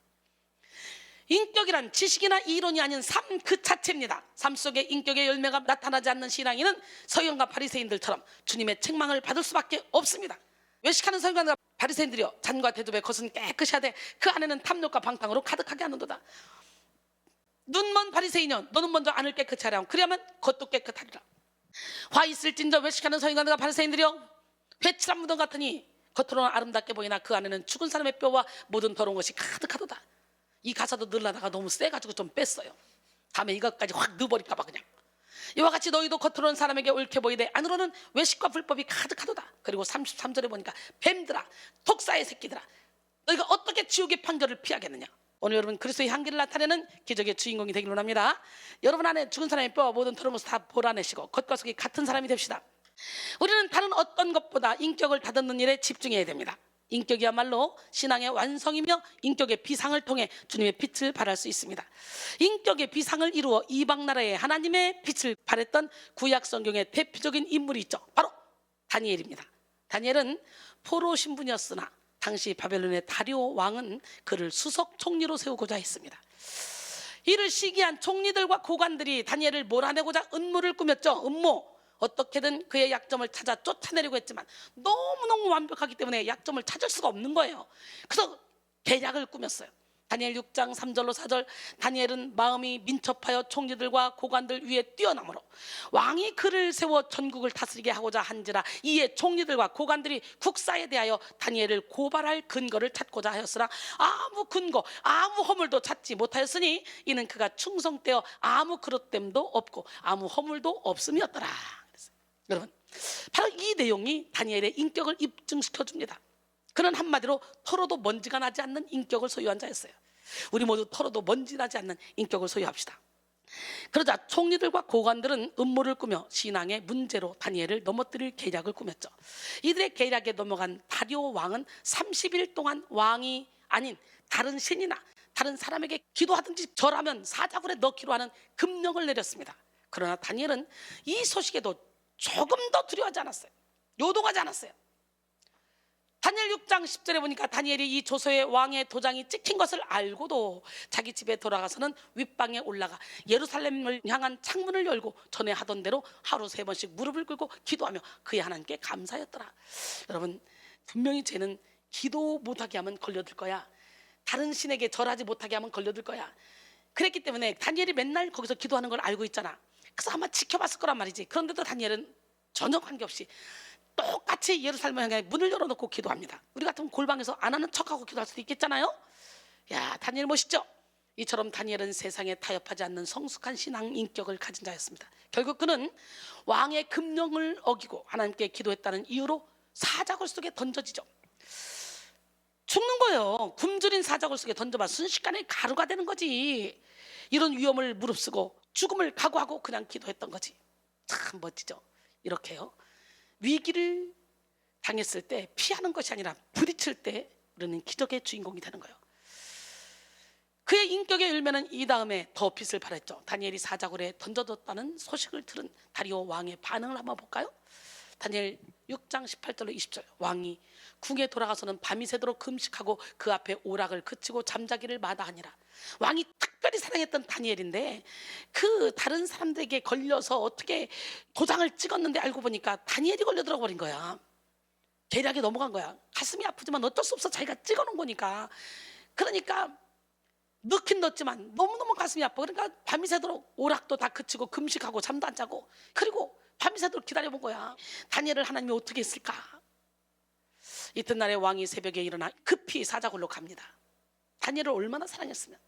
인격이란 지식이나 이론이 아닌 삶 그 자체입니다. 삶 속에 인격의 열매가 나타나지 않는 신앙인은 서기관과 바리새인들처럼 주님의 책망을 받을 수밖에 없습니다. 외식하는 서기관과 바리새인들이여, 잔과 대접의 겉은 깨끗이 하되 그 안에는 탐욕과 방탕으로 가득하게 하는도다. 눈먼 바리새인여, 너는 먼저 안을 깨끗이 하라. 그래야만 겉도 깨끗하리라. 화 있을진저 외식하는 서기관과 바리새인들이여, 회칠한 무덤 같으니 겉으로는 아름답게 보이나 그 안에는 죽은 사람의 뼈와 모든 더러운 것이 가득하도다. 이 가사도 늘려다가 너무 세가지고 좀 뺐어요. 다음에 이것까지 확 넣어버릴까봐 그냥. 이와 같이 너희도 겉으로는 사람에게 옳게 보이되 안으로는 외식과 불법이 가득하도다. 그리고 33절에 보니까 뱀들아, 독사의 새끼들아, 너희가 어떻게 지옥의 판결을 피하겠느냐. 오늘 여러분 그리스도의 향기를 나타내는 기적의 주인공이 되기를 원합니다. 여러분 안에 죽은 사람의 뼈와 모든 더러운 것을 다 몰아내시고 겉과 속이 같은 사람이 됩시다. 우리는 다른 어떤 것보다 인격을 다듬는 일에 집중해야 됩니다. 인격이야말로 신앙의 완성이며 인격의 비상을 통해 주님의 빛을 발할 수 있습니다. 인격의 비상을 이루어 이방 나라에 하나님의 빛을 발했던 구약 성경의 대표적인 인물이 있죠. 바로 다니엘입니다. 다니엘은 포로 신분이었으나 당시 바벨론의 다리오 왕은 그를 수석 총리로 세우고자 했습니다. 이를 시기한 총리들과 고관들이 다니엘을 몰아내고자 음모를 꾸몄죠. 음모. 어떻게든 그의 약점을 찾아 쫓아내려고 했지만 너무너무 완벽하기 때문에 약점을 찾을 수가 없는 거예요. 그래서 계략을 꾸몄어요. 다니엘 6장 3절로 4절, 다니엘은 마음이 민첩하여 총리들과 고관들 위에 뛰어나므로 왕이 그를 세워 전국을 다스리게 하고자 한지라. 이에 총리들과 고관들이 국사에 대하여 다니엘을 고발할 근거를 찾고자 하였으나 아무 근거, 아무 허물도 찾지 못하였으니 이는 그가 충성되어 아무 그릇됨도 없고 아무 허물도 없음이었더라. 여러분, 바로 이 내용이 다니엘의 인격을 입증시켜 줍니다. 그는 한마디로 털어도 먼지가 나지 않는 인격을 소유한 자였어요. 우리 모두 털어도 먼지 나지 않는 인격을 소유합시다. 그러자 총리들과 고관들은 음모를 꾸며 신앙의 문제로 다니엘을 넘어뜨릴 계략을 꾸몄죠. 이들의 계략에 넘어간 다리오 왕은 30일 동안 왕이 아닌 다른 신이나 다른 사람에게 기도하든지 절하면 사자굴에 넣기로 하는 금령을 내렸습니다. 그러나 다니엘은 이 소식에도 조금도 두려워하지 않았어요. 요동하지 않았어요. 다니엘 6장 10절에 보니까 다니엘이 이 조서에 왕의 도장이 찍힌 것을 알고도 자기 집에 돌아가서는 윗방에 올라가 예루살렘을 향한 창문을 열고 전에 하던 대로 하루 3번씩 무릎을 꿇고 기도하며 그의 하나님께 감사했더라. 여러분, 분명히 쟤는 기도 못하게 하면 걸려들 거야. 다른 신에게 절하지 못하게 하면 걸려들 거야. 그랬기 때문에 다니엘이 맨날 거기서 기도하는 걸 알고 있잖아. 그래서 아마 지켜봤을 거란 말이지. 그런데도 다니엘은 전혀 관계없이 똑같이 예루살렘 향해 문을 열어놓고 기도합니다. 우리 같으면 골방에서 안 하는 척하고 기도할 수도 있겠잖아요. 야, 다니엘 멋있죠? 이처럼 다니엘은 세상에 타협하지 않는 성숙한 신앙 인격을 가진 자였습니다. 결국 그는 왕의 금령을 어기고 하나님께 기도했다는 이유로 사자굴 속에 던져지죠. 죽는 거예요. 굶주린 사자굴 속에 던져봐 순식간에 가루가 되는 거지. 이런 위험을 무릅쓰고 죽음을 각오하고 그냥 기도했던 거지. 참 멋지죠. 이렇게요, 위기를 당했을 때 피하는 것이 아니라 부딪힐 때 우리는 기적의 주인공이 되는 거예요. 그의 인격의 열매는 이 다음에 더 빛을 발했죠. 다니엘이 사자굴에 던져졌다는 소식을 들은 다리오 왕의 반응을 한번 볼까요? 다니엘 6장 18절로 20절. 왕이 궁에 돌아가서는 밤이 새도록 금식하고 그 앞에 오락을 그치고 잠자기를 마다하니라. 왕이 특별히 사랑했던 다니엘인데 그 다른 사람들에게 걸려서 어떻게 도장을 찍었는데 알고 보니까 다니엘이 걸려 들어 버린 거야. 계략에 넘어간 거야. 가슴이 아프지만 어쩔 수 없어. 자기가 찍어놓은 거니까. 그러니까 넣긴 넣었지만 너무너무 가슴이 아파. 그러니까 밤이 새도록 오락도 다 그치고 금식하고 잠도 안 자고 그리고 밤이 새도록 기다려본 거야. 다니엘을 하나님이 어떻게 했을까? 이튿날에 왕이 새벽에 일어나 급히 사자굴로 갑니다. 다니엘을 얼마나 사랑했으면.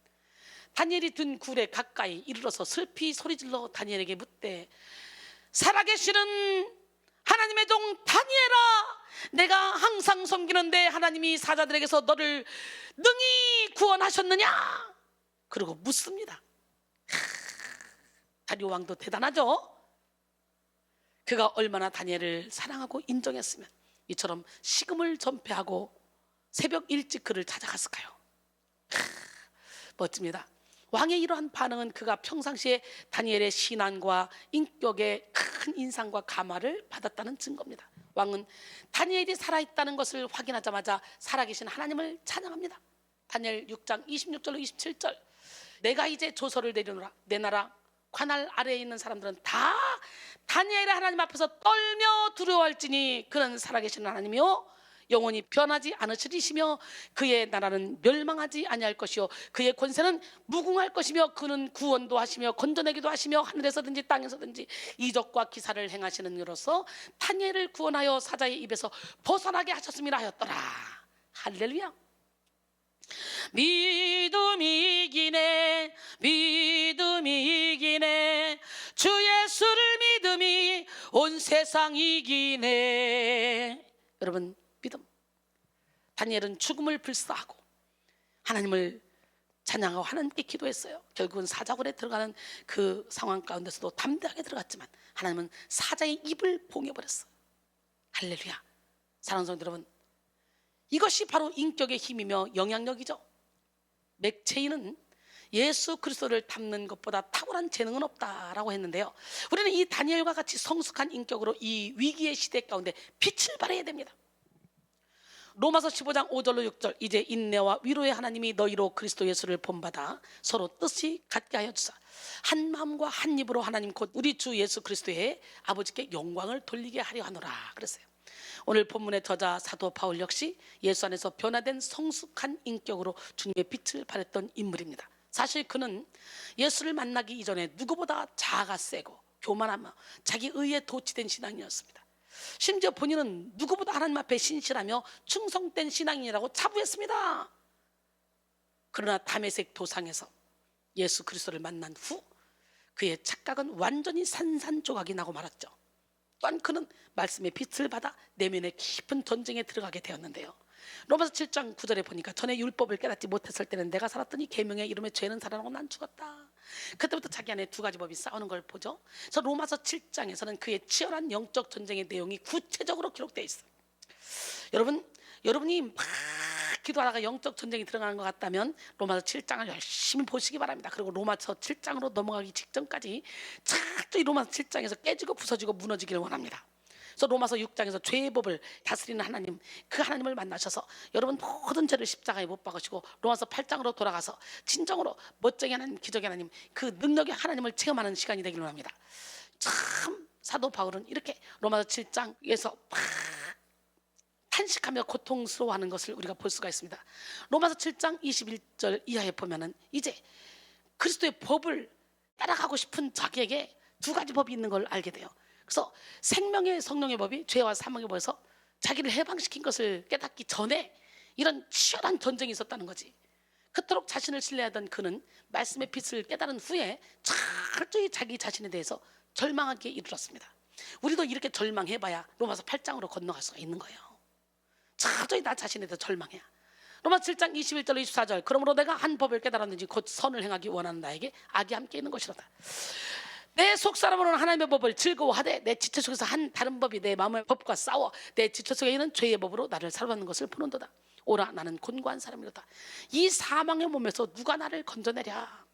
다니엘이 든 굴에 가까이 이르러서 슬피 소리질러 다니엘에게 묻되 살아계시는 하나님의 종 다니엘아, 내가 항상 섬기는데 하나님이 사자들에게서 너를 능히 구원하셨느냐? 그리고 묻습니다. 다리오 왕도 대단하죠? 그가 얼마나 다니엘을 사랑하고 인정했으면 이처럼 식음을 전폐하고 새벽 일찍 그를 찾아갔을까요? 멋집니다. 왕의 이러한 반응은 그가 평상시에 다니엘의 신앙과 인격의 큰 인상과 감화를 받았다는 증거입니다. 왕은 다니엘이 살아있다는 것을 확인하자마자 살아계신 하나님을 찬양합니다. 다니엘 6장 26절로 27절. 내가 이제 조서를 내려놓으라. 내 나라 관할 아래에 있는 사람들은 다 다니엘의 하나님 앞에서 떨며 두려워할지니 그는 살아계신 하나님이요 영원히 변하지 않으시리시며 그의 나라는 멸망하지 아니할 것이요 그의 권세는 무궁할 것이며 그는 구원도 하시며 건져내기도 하시며 하늘에서든지 땅에서든지 이적과 기사를 행하시는 이로서 다니엘을 구원하여 사자의 입에서 벗어나게 하셨음이라 하였더라. 할렐루야. 믿음이 이기네, 믿음이 이기네, 주 예수를 믿음이 온 세상 이기네. 여러분, 믿음. 다니엘은 죽음을 불사하고 하나님을 찬양하고 하나님께 기도했어요. 결국은 사자굴에 들어가는 그 상황 가운데서도 담대하게 들어갔지만 하나님은 사자의 입을 봉해버렸어요. 할렐루야. 사랑하는 성도 여러분, 이것이 바로 인격의 힘이며 영향력이죠. 맥체인은 예수 그리스도를 닮는 것보다 탁월한 재능은 없다라고 했는데요. 우리는 이 다니엘과 같이 성숙한 인격으로 이 위기의 시대 가운데 빛을 발해야 됩니다. 로마서 15장 5절로 6절, 이제 인내와 위로의 하나님이 너희로 그리스도 예수를 본받아 서로 뜻이 같게 하여 주사 한 마음과 한 입으로 하나님 곧 우리 주 예수 그리스도의 아버지께 영광을 돌리게 하려 하노라 그랬어요. 오늘 본문의 저자 사도 바울 역시 예수 안에서 변화된 성숙한 인격으로 주님의 빛을 발했던 인물입니다. 사실 그는 예수를 만나기 이전에 누구보다 자아가 세고 교만하며 자기 의에 도취된 신앙이었습니다. 심지어 본인은 누구보다 하나님 앞에 신실하며 충성된 신앙인이라고 자부했습니다. 그러나 다메섹 도상에서 예수 그리스도를 만난 후 그의 착각은 완전히 산산조각이 나고 말았죠. 또한 그는 말씀의 빛을 받아 내면의 깊은 전쟁에 들어가게 되었는데요. 로마서 7장 9절에 보니까 전에 율법을 깨닫지 못했을 때는 내가 살았더니 계명의 이름에 죄는 살아나고 난 죽었다. 그때부터 자기 안에 두 가지 법이 싸우는 걸 보죠. 그래서 로마서 7장에서는 그의 치열한 영적 전쟁의 내용이 구체적으로 기록되어 있어요. 여러분이 막 기도하다가 영적 전쟁이 들어가는 것 같다면 로마서 7장을 열심히 보시기 바랍니다. 그리고 로마서 7장으로 넘어가기 직전까지 자꾸 이 로마서 7장에서 깨지고 부서지고 무너지기를 원합니다. 그래서 로마서 6장에서 죄의 법을 다스리는 하나님, 그 하나님을 만나셔서 여러분 모든 죄를 십자가에 못 박으시고 로마서 8장으로 돌아가서 진정으로 멋쟁이 하나님, 기적의 하나님, 그 능력의 하나님을 체험하는 시간이 되기를 원합니다. 참 사도 바울은 이렇게 로마서 7장에서 막 탄식하며 고통스러워하는 것을 우리가 볼 수가 있습니다. 로마서 7장 21절 이하에 보면은 이제 그리스도의 법을 따라가고 싶은 자기에게 두 가지 법이 있는 걸 알게 돼요. 그래서 생명의 성령의 법이 죄와 사망의 법에서 자기를 해방시킨 것을 깨닫기 전에 이런 치열한 전쟁이 있었다는 거지. 그토록 자신을 신뢰하던 그는 말씀의 빛을 깨달은 후에 철저히 자기 자신에 대해서 절망하기에 이르렀습니다. 우리도 이렇게 절망해봐야 로마서 8장으로 건너갈 수가 있는 거예요. 철저히 나 자신에 대해서 절망해야. 로마서 7장 21절 24절, 그러므로 내가 한 법을 깨달았는지 곧 선을 행하기 원하는 나에게 악이 함께 있는 것이로다. 내 속사람으로는 하나님의 법을 즐거워하되 내 지체 속에서 한 다른 법이 내 마음의 법과 싸워 내 지체 속에 있는 죄의 법으로 나를 사로잡는 것을 보는도다. 오라, 나는 곤고한 사람이로다. 이 사망의 몸에서 누가 나를 건져내랴.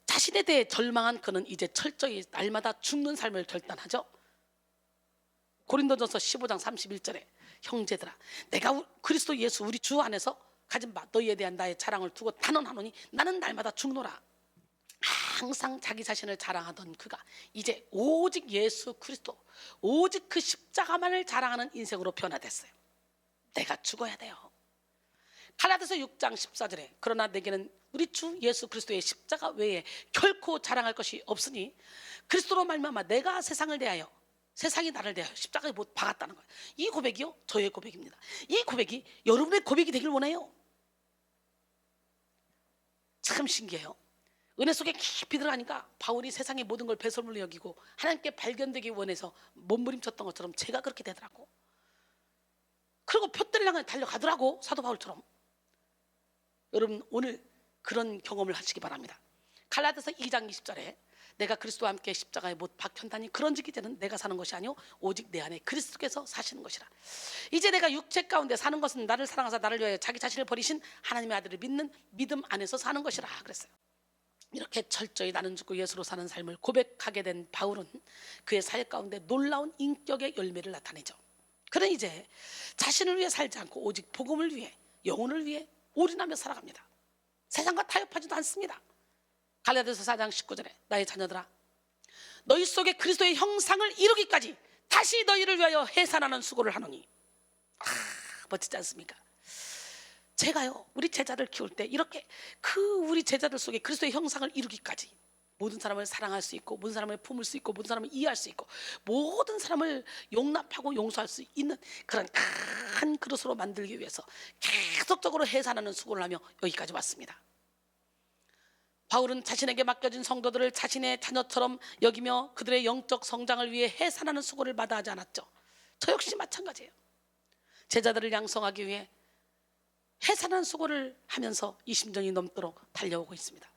자신에 대해 절망한 그는 이제 철저히 날마다 죽는 삶을 결단하죠. 고린도전서 15장 31절에 형제들아, 내가 그리스도 예수 우리 주 안에서 가진 바 너희에 대한 나의 자랑을 두고 단언하노니 나는 날마다 죽노라. 항상 자기 자신을 자랑하던 그가 이제 오직 예수 그리스도, 오직 그 십자가만을 자랑하는 인생으로 변화됐어요. 내가 죽어야 돼요. 갈라디아서 6장 14절에 그러나 내게는 우리 주 예수 그리스도의 십자가 외에 결코 자랑할 것이 없으니 그리스도로 말미암아 내가 세상을 대하여 세상이 나를 대하여 십자가에 못 박았다는 거예요. 이 고백이요 저의 고백입니다. 이 고백이 여러분의 고백이 되길 원해요. 참 신기해요. 은혜 속에 깊이 들어가니까 바울이 세상의 모든 걸 배설물로 여기고 하나님께 발견되기 원해서 몸부림쳤던 것처럼 제가 그렇게 되더라고. 그리고 표대를 향해 달려가더라고, 사도 바울처럼. 여러분 오늘 그런 경험을 하시기 바랍니다. 갈라디아서 2장 20절에 내가 그리스도와 함께 십자가에 못 박혔다니 그런즉 이제는 내가 사는 것이 아니오 오직 내 안에 그리스도께서 사시는 것이라. 이제 내가 육체 가운데 사는 것은 나를 사랑하사 나를 위하여 자기 자신을 버리신 하나님의 아들을 믿는 믿음 안에서 사는 것이라 그랬어요. 이렇게 철저히 나는 죽고 예수로 사는 삶을 고백하게 된 바울은 그의 사역 가운데 놀라운 인격의 열매를 나타내죠. 그는 이제 자신을 위해 살지 않고 오직 복음을 위해, 영혼을 위해 올인하며 살아갑니다. 세상과 타협하지도 않습니다. 갈라디아서 4장 19절에 나의 자녀들아, 너희 속에 그리스도의 형상을 이루기까지 다시 너희를 위하여 해산하는 수고를 하노니. 멋지지 않습니까? 제가요 우리 제자를 키울 때 이렇게 우리 제자들 속에 그리스도의 형상을 이루기까지 모든 사람을 사랑할 수 있고 모든 사람을 품을 수 있고 모든 사람을 이해할 수 있고 모든 사람을 용납하고 용서할 수 있는 그런 큰 그릇으로 만들기 위해서 계속적으로 해산하는 수고를 하며 여기까지 왔습니다. 바울은 자신에게 맡겨진 성도들을 자신의 자녀처럼 여기며 그들의 영적 성장을 위해 해산하는 수고를 마다하지 않았죠. 저 역시 마찬가지예요. 제자들을 양성하기 위해 해산하는 수고를 하면서 이 심정이 넘도록 달려오고 있습니다.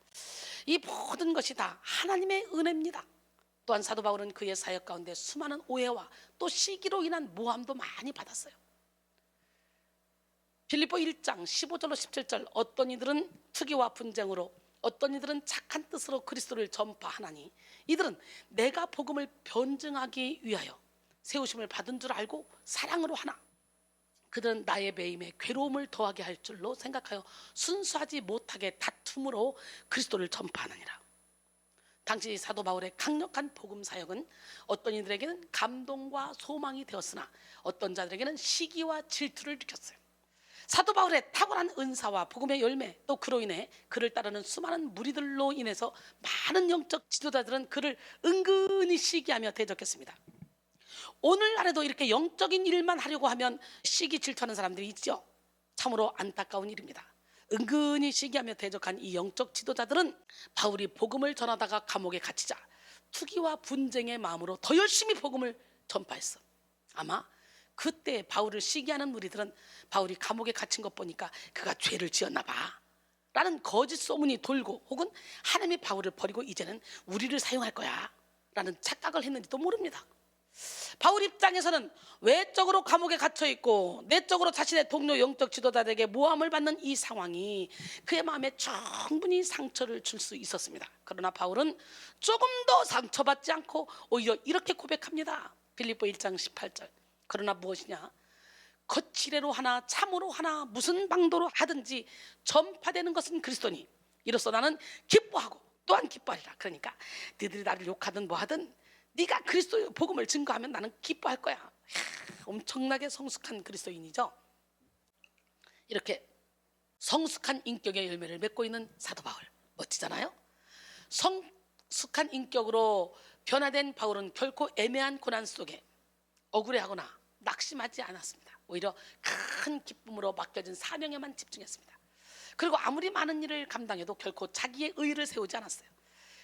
이 모든 것이 다 하나님의 은혜입니다. 또한 사도 바울은 그의 사역 가운데 수많은 오해와 또 시기로 인한 모함도 많이 받았어요. 빌립보 1장 15절로 17절 어떤 이들은 투기와 분쟁으로 어떤 이들은 착한 뜻으로 그리스도를 전파하나니 이들은 내가 복음을 변증하기 위하여 세우심을 받은 줄 알고 사랑으로 하나 그들은 나의 배임에 괴로움을 더하게 할 줄로 생각하여 순수하지 못하게 다툼으로 그리스도를 전파하느니라. 당시 사도 바울의 강력한 복음 사역은 어떤 이들에게는 감동과 소망이 되었으나 어떤 자들에게는 시기와 질투를 일으켰어요. 사도 바울의 탁월한 은사와 복음의 열매 또 그로 인해 그를 따르는 수많은 무리들로 인해서 많은 영적 지도자들은 그를 은근히 시기하며 대적했습니다. 오늘날에도 이렇게 영적인 일만 하려고 하면 시기 질투하는 사람들이 있죠. 참으로 안타까운 일입니다. 은근히 시기하며 대적한 이 영적 지도자들은 바울이 복음을 전하다가 감옥에 갇히자 투기와 분쟁의 마음으로 더 열심히 복음을 전파했어. 아마 그때 바울을 시기하는 무리들은 바울이 감옥에 갇힌 것 보니까 그가 죄를 지었나 봐 라는 거짓 소문이 돌고 혹은 하나님이 바울을 버리고 이제는 우리를 사용할 거야 라는 착각을 했는지도 모릅니다. 바울 입장에서는 외적으로 감옥에 갇혀 있고 내적으로 자신의 동료 영적 지도자들에게 모함을 받는 이 상황이 그의 마음에 충분히 상처를 줄 수 있었습니다. 그러나 바울은 조금 더 상처받지 않고 오히려 이렇게 고백합니다. 빌립보 1장 18절 그러나 무엇이냐 거칠애로 하나 참으로 하나 무슨 방도로 하든지 전파되는 것은 그리스도니 이로써 나는 기뻐하고 또한 기뻐하리라. 그러니까 너희들이 나를 욕하든 뭐하든 네가 그리스도의 복음을 증거하면 나는 기뻐할 거야. 엄청나게 성숙한 그리스도인이죠. 이렇게 성숙한 인격의 열매를 맺고 있는 사도 바울 멋지잖아요. 성숙한 인격으로 변화된 바울은 결코 애매한 고난 속에 억울해하거나 낙심하지 않았습니다. 오히려 큰 기쁨으로 맡겨진 사명에만 집중했습니다. 그리고 아무리 많은 일을 감당해도 결코 자기의 의를 세우지 않았어요.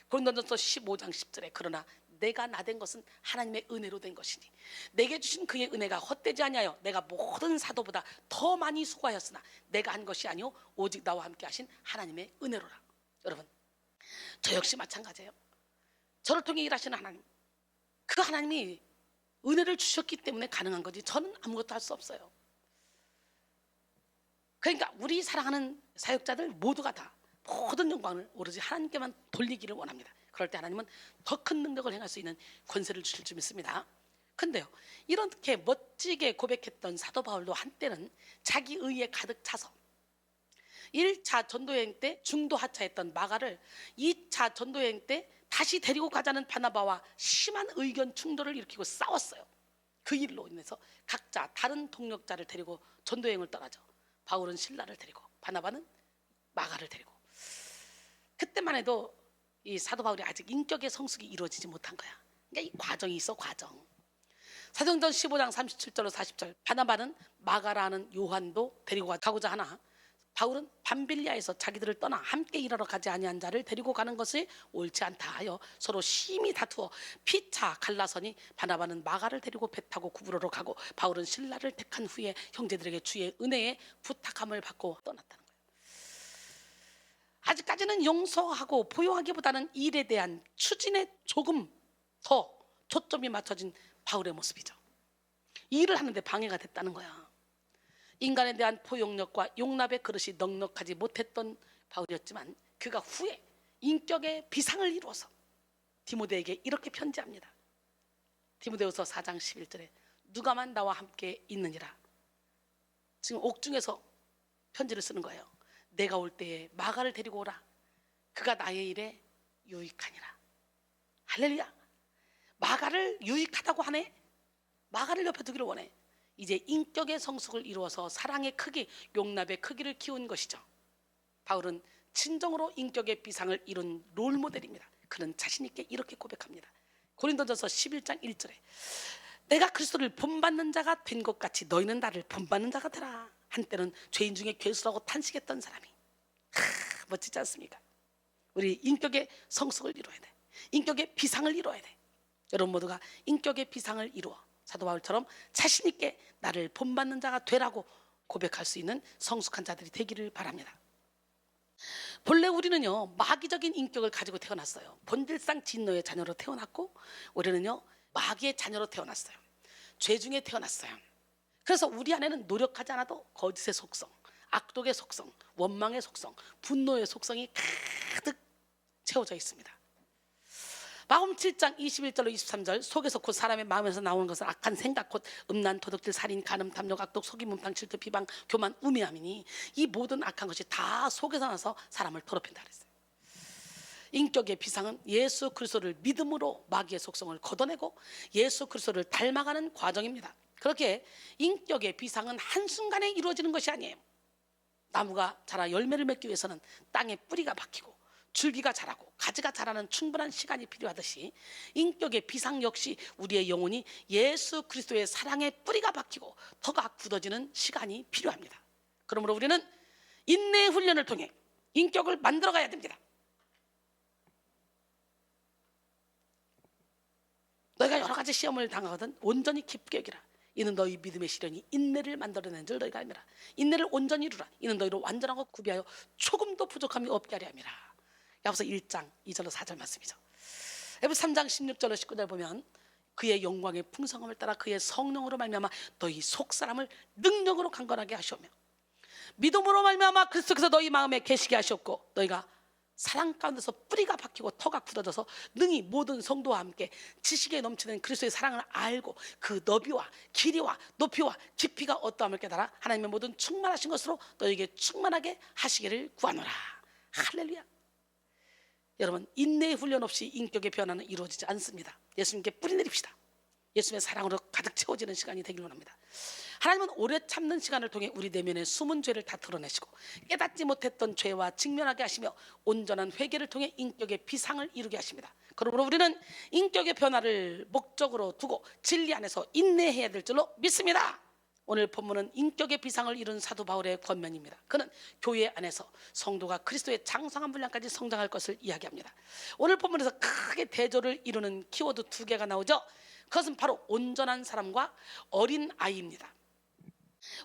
고린도전서 15장 10절에 그러나 내가 나된 것은 하나님의 은혜로 된 것이니 내게 주신 그의 은혜가 헛되지 아니하여 내가 모든 사도보다 더 많이 수고하였으나 내가 한 것이 아니요 오직 나와 함께 하신 하나님의 은혜로라. 여러분 저 역시 마찬가지예요. 저를 통해 일하시는 하나님 그 하나님이 은혜를 주셨기 때문에 가능한 거지 저는 아무것도 할 수 없어요. 그러니까 우리 사랑하는 사역자들 모두가 다 모든 영광을 오로지 하나님께만 돌리기를 원합니다. 그럴 때 하나님은 더 큰 능력을 행할 수 있는 권세를 주실 줄 믿습니다. 근데요 이렇게 멋지게 고백했던 사도 바울도 한때는 자기 의에 가득 차서 1차 전도여행 때 중도 하차했던 마가를 2차 전도여행 때 다시 데리고 가자는 바나바와 심한 의견 충돌을 일으키고 싸웠어요. 그 일로 인해서 각자 다른 동력자를 데리고 전도여행을 떠나죠. 바울은 실라를 데리고 바나바는 마가를 데리고. 그때만 해도 이 사도 바울이 아직 인격의 성숙이 이루어지지 못한 거야. 그러니까 이 과정이 있어 과정. 사도행전 15장 37절로 40절 바나바는 마가라는 요한도 데리고 가고자 하나 바울은 밤빌리아에서 자기들을 떠나 함께 일하러 가지 아니한 자를 데리고 가는 것이 옳지 않다 하여 서로 심히 다투어 피차 갈라서니 바나바는 마가를 데리고 배 타고 구브로로 가고 바울은 실라를 택한 후에 형제들에게 주의 은혜에 부탁함을 받고 떠났다는 거예요. 아직까지는 용서하고 포용하기보다는 일에 대한 추진에 조금 더 초점이 맞춰진 바울의 모습이죠. 일을 하는데 방해가 됐다는 거야. 인간에 대한 포용력과 용납의 그릇이 넉넉하지 못했던 바울이었지만 그가 후에 인격의 비상을 이루어서 디모데에게 이렇게 편지합니다. 디모데후서 4장 11절에 누가만 나와 함께 있느니라. 지금 옥중에서 편지를 쓰는 거예요. 내가 올 때에 마가를 데리고 오라. 그가 나의 일에 유익하니라. 할렐루야. 마가를 유익하다고 하네. 마가를 옆에 두기를 원해. 이제 인격의 성숙을 이루어서 사랑의 크기, 용납의 크기를 키운 것이죠. 바울은 진정으로 인격의 비상을 이룬 롤모델입니다. 그는 자신 있게 이렇게 고백합니다. 고린도전서 11장 1절에 내가 그리스도를 본받는 자가 된 것 같이 너희는 나를 본받는 자가 되라. 한때는 죄인 중에 괴수라고 탄식했던 사람이 멋지지 않습니까? 우리 인격의 성숙을 이루어야 돼. 인격의 비상을 이루어야 돼. 여러분 모두가 인격의 비상을 이루어 사도 바울처럼 자신 있게 나를 본받는 자가 되라고 고백할 수 있는 성숙한 자들이 되기를 바랍니다. 본래 우리는요 마귀적인 인격을 가지고 태어났어요. 본질상 진노의 자녀로 태어났고 우리는요 마귀의 자녀로 태어났어요. 죄 중에 태어났어요. 그래서 우리 안에는 노력하지 않아도 거짓의 속성, 악독의 속성, 원망의 속성, 분노의 속성이 가득 채워져 있습니다. 마음 7장 21절로 23절, 속에서 곧 사람의 마음에서 나오는 것은 악한 생각 곧 음란, 도둑질, 살인, 간음, 탐욕, 악독, 속임, 문방, 질투, 비방, 교만, 우매함이니 이 모든 악한 것이 다 속에서 나서 사람을 더럽힌다 그랬어요. 인격의 비상은 예수 그리스도를 믿음으로 마귀의 속성을 걷어내고 예수 그리스도를 닮아가는 과정입니다. 그렇게 인격의 비상은 한순간에 이루어지는 것이 아니에요. 나무가 자라 열매를 맺기 위해서는 땅에 뿌리가 박히고 줄기가 자라고 가지가 자라는 충분한 시간이 필요하듯이 인격의 비상 역시 우리의 영혼이 예수 그리스도의 사랑의 뿌리가 박히고 터가 굳어지는 시간이 필요합니다. 그러므로 우리는 인내의 훈련을 통해 인격을 만들어 가야 됩니다. 너희가 여러 가지 시험을 당하거든 온전히 기쁘게 여기라. 이는 너희 믿음의 시련이 인내를 만들어낸 줄 너희가 알미라. 인내를 온전히 이루라. 이는 너희로 완전하고 구비하여 조금도 부족함이 없게 하려 함이라. 야고보서 1장 2절로 4절 말씀이죠. 야고보서 3장 16절로 19절 보면 그의 영광의 풍성함을 따라 그의 성령으로 말미암아 너희 속사람을 능력으로 강건하게 하시오며 믿음으로 말미암아 그리스도께서 너희 마음에 계시게 하셨고 너희가 사랑 가운데서 뿌리가 박히고 터가 굳어져서 능히 모든 성도와 함께 지식에 넘치는 그리스도의 사랑을 알고 그 너비와 길이와 높이와 깊이가 어떠함을 깨달아 하나님의 모든 충만하신 것으로 너희에게 충만하게 하시기를 구하노라. 할렐루야. 여러분, 인내의 훈련 없이 인격의 변화는 이루어지지 않습니다. 예수님께 뿌리 내립시다. 예수님의 사랑으로 가득 채워지는 시간이 되길 원합니다. 하나님은 오래 참는 시간을 통해 우리 내면의 숨은 죄를 다 드러내시고 깨닫지 못했던 죄와 직면하게 하시며 온전한 회개를 통해 인격의 비상을 이루게 하십니다. 그러므로 우리는 인격의 변화를 목적으로 두고 진리 안에서 인내해야 될 줄로 믿습니다. 오늘 본문은 인격의 비상을 이룬 사도 바울의 권면입니다. 그는 교회 안에서 성도가 그리스도의 장성한 분량까지 성장할 것을 이야기합니다. 오늘 본문에서 크게 대조를 이루는 키워드 2개가 나오죠. 그것은 바로 온전한 사람과 어린 아이입니다.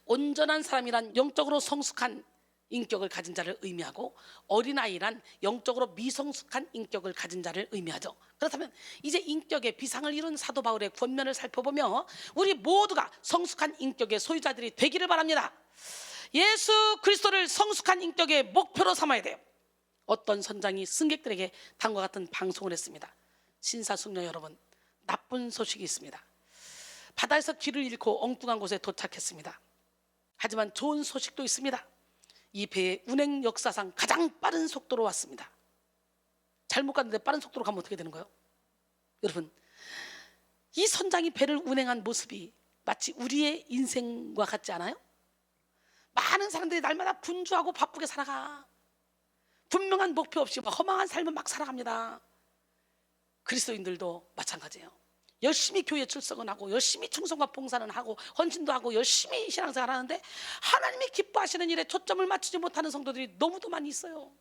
온전한 사람이란 영적으로 성숙한 인격을 가진 자를 의미하고 어린아이란 영적으로 미성숙한 인격을 가진 자를 의미하죠. 그렇다면 이제 인격의 비상을 이룬 사도 바울의 권면을 살펴보며 우리 모두가 성숙한 인격의 소유자들이 되기를 바랍니다. 예수 그리스도를 성숙한 인격의 목표로 삼아야 돼요. 어떤 선장이 승객들에게 다음과 같은 방송을 했습니다. 신사숙녀 여러분, 나쁜 소식이 있습니다. 바다에서 길을 잃고 엉뚱한 곳에 도착했습니다. 하지만 좋은 소식도 있습니다. 이 배의 운행 역사상 가장 빠른 속도로 왔습니다. 잘못 갔는데 빠른 속도로 가면 어떻게 되는 거예요? 여러분, 이 선장이 배를 운행한 모습이 마치 우리의 인생과 같지 않아요? 많은 사람들이 날마다 분주하고 바쁘게 살아가. 분명한 목표 없이 허망한 삶을 막 살아갑니다. 그리스도인들도 마찬가지예요. 열심히 교회 출석은 하고 열심히 충성과 봉사는 하고 헌신도 하고 열심히 신앙생활 하는데 하나님이 기뻐하시는 일에 초점을 맞추지 못하는 성도들이 너무도 많이 있어요.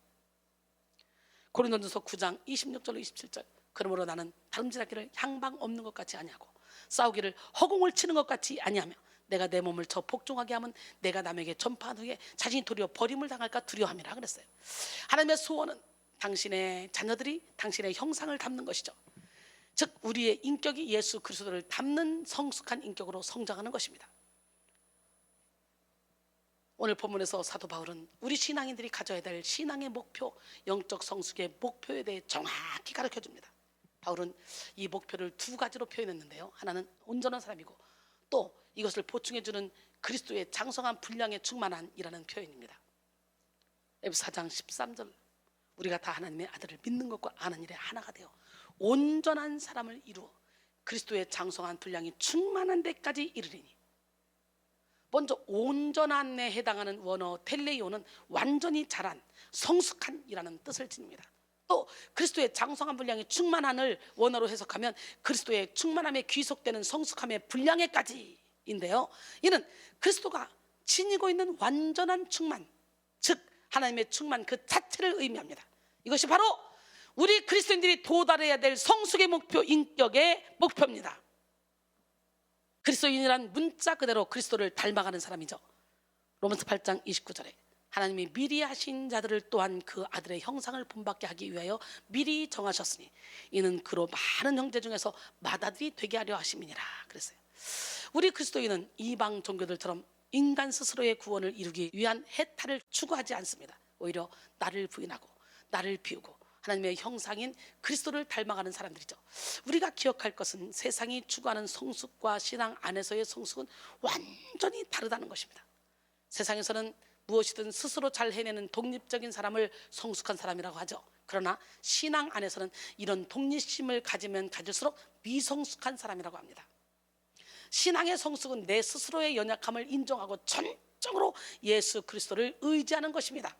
고린도전서 9장 26절로 27절, 그러므로 나는 다름질하기를 향방 없는 것 같이 아니하고 싸우기를 허공을 치는 것 같이 아니하며 내가 내 몸을 저 복종하게 하면 내가 남에게 전파한 후에 자신이 도리어 버림을 당할까 두려워함이라 그랬어요. 하나님의 소원은 당신의 자녀들이 당신의 형상을 담는 것이죠. 즉 우리의 인격이 예수 그리스도를 담는 성숙한 인격으로 성장하는 것입니다. 오늘 본문에서 사도 바울은 우리 신앙인들이 가져야 될 신앙의 목표, 영적 성숙의 목표에 대해 정확히 가르쳐줍니다. 바울은 이 목표를 2가지로 표현했는데요. 하나는 온전한 사람이고 또 이것을 보충해주는 그리스도의 장성한 분량에 충만한이라는 표현입니다. 에베소 4장 13절, 우리가 다 하나님의 아들을 믿는 것과 아는 일에 하나가 되어 온전한 사람을 이루어 그리스도의 장성한 분량이 충만한 데까지 이르리니. 먼저 온전한에 해당하는 원어 텔레이오는 완전히 자란, 성숙한이라는 뜻을 지닙니다. 또 그리스도의 장성한 분량이 충만한을 원어로 해석하면 그리스도의 충만함에 귀속되는 성숙함의 분량에까지인데요. 이는 그리스도가 지니고 있는 완전한 충만, 즉 하나님의 충만 그 자체를 의미합니다. 이것이 바로 우리 그리스도인들이 도달해야 될 성숙의 목표, 인격의 목표입니다. 그리스도인이란 문자 그대로 그리스도를 닮아가는 사람이죠. 로마서 8장 29절에 하나님이 미리 하신 자들을 또한 그 아들의 형상을 본받게 하기 위하여 미리 정하셨으니 이는 그로 많은 형제 중에서 맏아들이 되게 하려 하심이니라 그랬어요. 우리 그리스도인은 이방 종교들처럼 인간 스스로의 구원을 이루기 위한 해탈을 추구하지 않습니다. 오히려 나를 부인하고 나를 비우고 하나님의 형상인 그리스도를 닮아가는 사람들이죠. 우리가 기억할 것은 세상이 추구하는 성숙과 신앙 안에서의 성숙은 완전히 다르다는 것입니다. 세상에서는 무엇이든 스스로 잘 해내는 독립적인 사람을 성숙한 사람이라고 하죠. 그러나 신앙 안에서는 이런 독립심을 가지면 가질수록 미성숙한 사람이라고 합니다. 신앙의 성숙은 내 스스로의 연약함을 인정하고 전적으로 예수 그리스도를 의지하는 것입니다.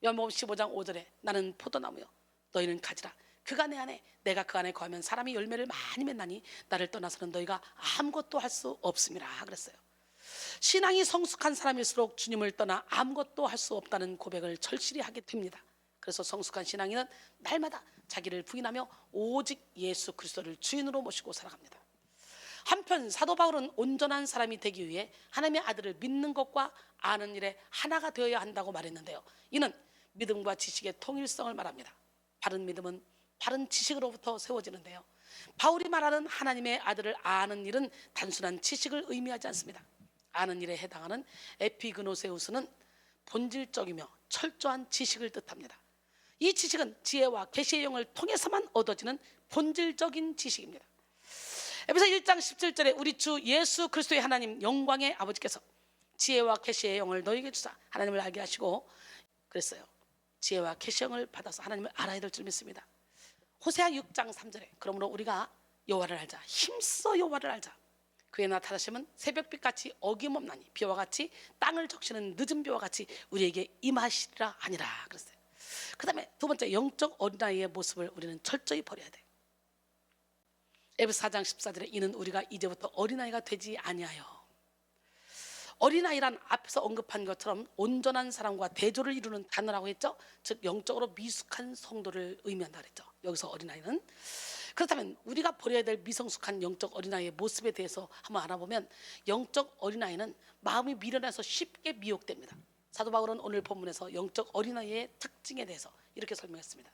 요한복음 15장 5절에 나는 포도나무요 너희는 가지라. 그가 내 안에 내가 그 안에 거하면 사람이 열매를 많이 맺나니 나를 떠나서는 너희가 아무것도 할 수 없음이라 그랬어요. 신앙이 성숙한 사람일수록 주님을 떠나 아무것도 할 수 없다는 고백을 절실히 하게 됩니다. 그래서 성숙한 신앙인은 날마다 자기를 부인하며 오직 예수 그리스도를 주인으로 모시고 살아갑니다. 한편 사도 바울은 온전한 사람이 되기 위해 하나님의 아들을 믿는 것과 아는 일에 하나가 되어야 한다고 말했는데요. 이는 믿음과 지식의 통일성을 말합니다. 바른 믿음은 바른 지식으로부터 세워지는데요. 바울이 말하는 하나님의 아들을 아는 일은 단순한 지식을 의미하지 않습니다. 아는 일에 해당하는 에피그노세우스는 본질적이며 철저한 지식을 뜻합니다. 이 지식은 지혜와 계시의 영을 통해서만 얻어지는 본질적인 지식입니다. 에베소 1장 17절에 우리 주 예수 그리스도의 하나님 영광의 아버지께서 지혜와 계시의 영을 너희에게 주사 하나님을 알게 하시고 그랬어요. 지혜와 계시의 영을 받아서 하나님을 알아야 될 줄 믿습니다. 호세아 6장 3절에 그러므로 우리가 여호와를 알자 힘써 여호와를 알자 그의 나타나심은 새벽빛같이 어김없나니 비와 같이 땅을 적시는 늦은 비와 같이 우리에게 임하시리라 하니라 그랬어요. 그 다음에 두 번째 영적 어린아이의 모습을 우리는 철저히 버려야 돼. 에베소 4장 14절에 이는 우리가 이제부터 어린아이가 되지 아니하여. 어린아이란 앞에서 언급한 것처럼 온전한 사람과 대조를 이루는 단어라고 했죠. 즉 영적으로 미숙한 성도를 의미한다 그랬죠. 여기서 어린아이는. 그렇다면 우리가 버려야 될 미성숙한 영적 어린아이의 모습에 대해서 한번 알아보면 영적 어린아이는 마음이 미련해서 쉽게 미혹됩니다. 사도 바울은 오늘 본문에서 영적 어린아이의 특징에 대해서 이렇게 설명했습니다.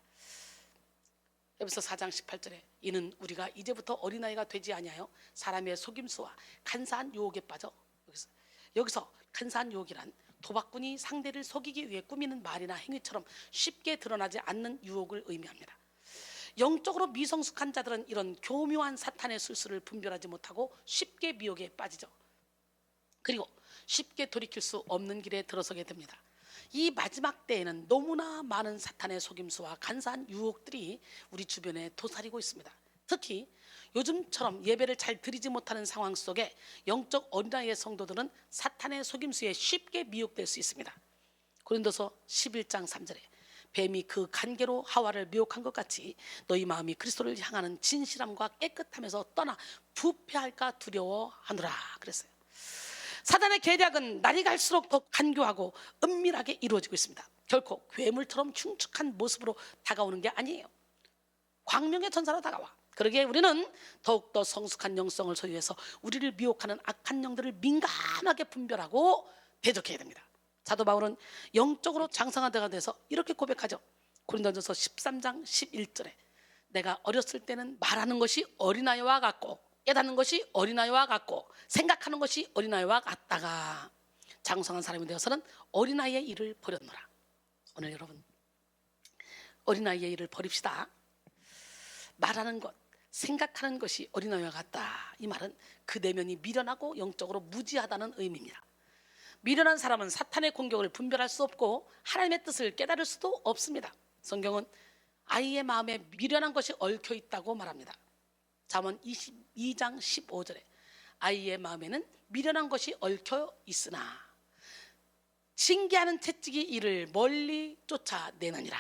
에베소 4장 18절에 이는 우리가 이제부터 어린아이가 되지 아니하여 사람의 속임수와 간사한 유혹에 빠져. 여기서 간사한 유혹이란 도박꾼이 상대를 속이기 위해 꾸미는 말이나 행위처럼 쉽게 드러나지 않는 유혹을 의미합니다. 영적으로 미성숙한 자들은 이런 교묘한 사탄의 술수를 분별하지 못하고 쉽게 미혹에 빠지죠. 그리고 쉽게 돌이킬 수 없는 길에 들어서게 됩니다. 이 마지막 때에는 너무나 많은 사탄의 속임수와 간사한 유혹들이 우리 주변에 도사리고 있습니다. 특히 요즘처럼 예배를 잘 드리지 못하는 상황 속에 영적 어린아이의 성도들은 사탄의 속임수에 쉽게 미혹될 수 있습니다. 고린도서 11장 3절에 뱀이 그 간계로 하와를 미혹한 것 같이 너희 마음이 그리스도를 향하는 진실함과 깨끗함에서 떠나 부패할까 두려워하노라 그랬어요. 사단의 계략은 날이 갈수록 더 간교하고 은밀하게 이루어지고 있습니다. 결코 괴물처럼 흉측한 모습으로 다가오는 게 아니에요. 광명의 천사로 다가와. 그러기에 우리는 더욱더 성숙한 영성을 소유해서 우리를 미혹하는 악한 영들을 민감하게 분별하고 대적해야 됩니다. 사도 바울은 영적으로 장성한 자가 돼서 이렇게 고백하죠. 고린도전서 13장 11절에 내가 어렸을 때는 말하는 것이 어린아이와 같고 깨닫는 것이 어린아이와 같고 생각하는 것이 어린아이와 같다가 장성한 사람이 되어서는 어린아이의 일을 버렸노라. 오늘 여러분 어린아이의 일을 버립시다. 말하는 것, 생각하는 것이 어린아이와 같다. 이 말은 그 내면이 미련하고 영적으로 무지하다는 의미입니다. 미련한 사람은 사탄의 공격을 분별할 수 없고 하나님의 뜻을 깨달을 수도 없습니다. 성경은 아이의 마음에 미련한 것이 얽혀 있다고 말합니다. 잠언 22장 15절에 아이의 마음에는 미련한 것이 얽혀 있으나 징계하는 채찍이 이를 멀리 쫓아내느니라.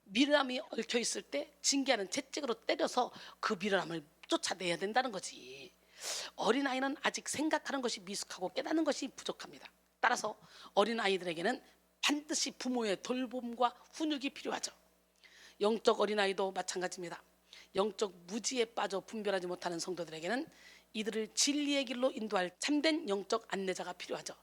미련함이 얽혀 있을 때 징계하는 채찍으로 때려서 그 미련함을 쫓아내야 된다는 거지. 어린아이는 아직 생각하는 것이 미숙하고 깨닫는 것이 부족합니다. 따라서 어린아이들에게는 반드시 부모의 돌봄과 훈육이 필요하죠. 영적 어린아이도 마찬가지입니다. 영적 무지에 빠져 분별하지 못하는 성도들에게는 이들을 진리의 길로 인도할 참된 영적 안내자가 필요하죠.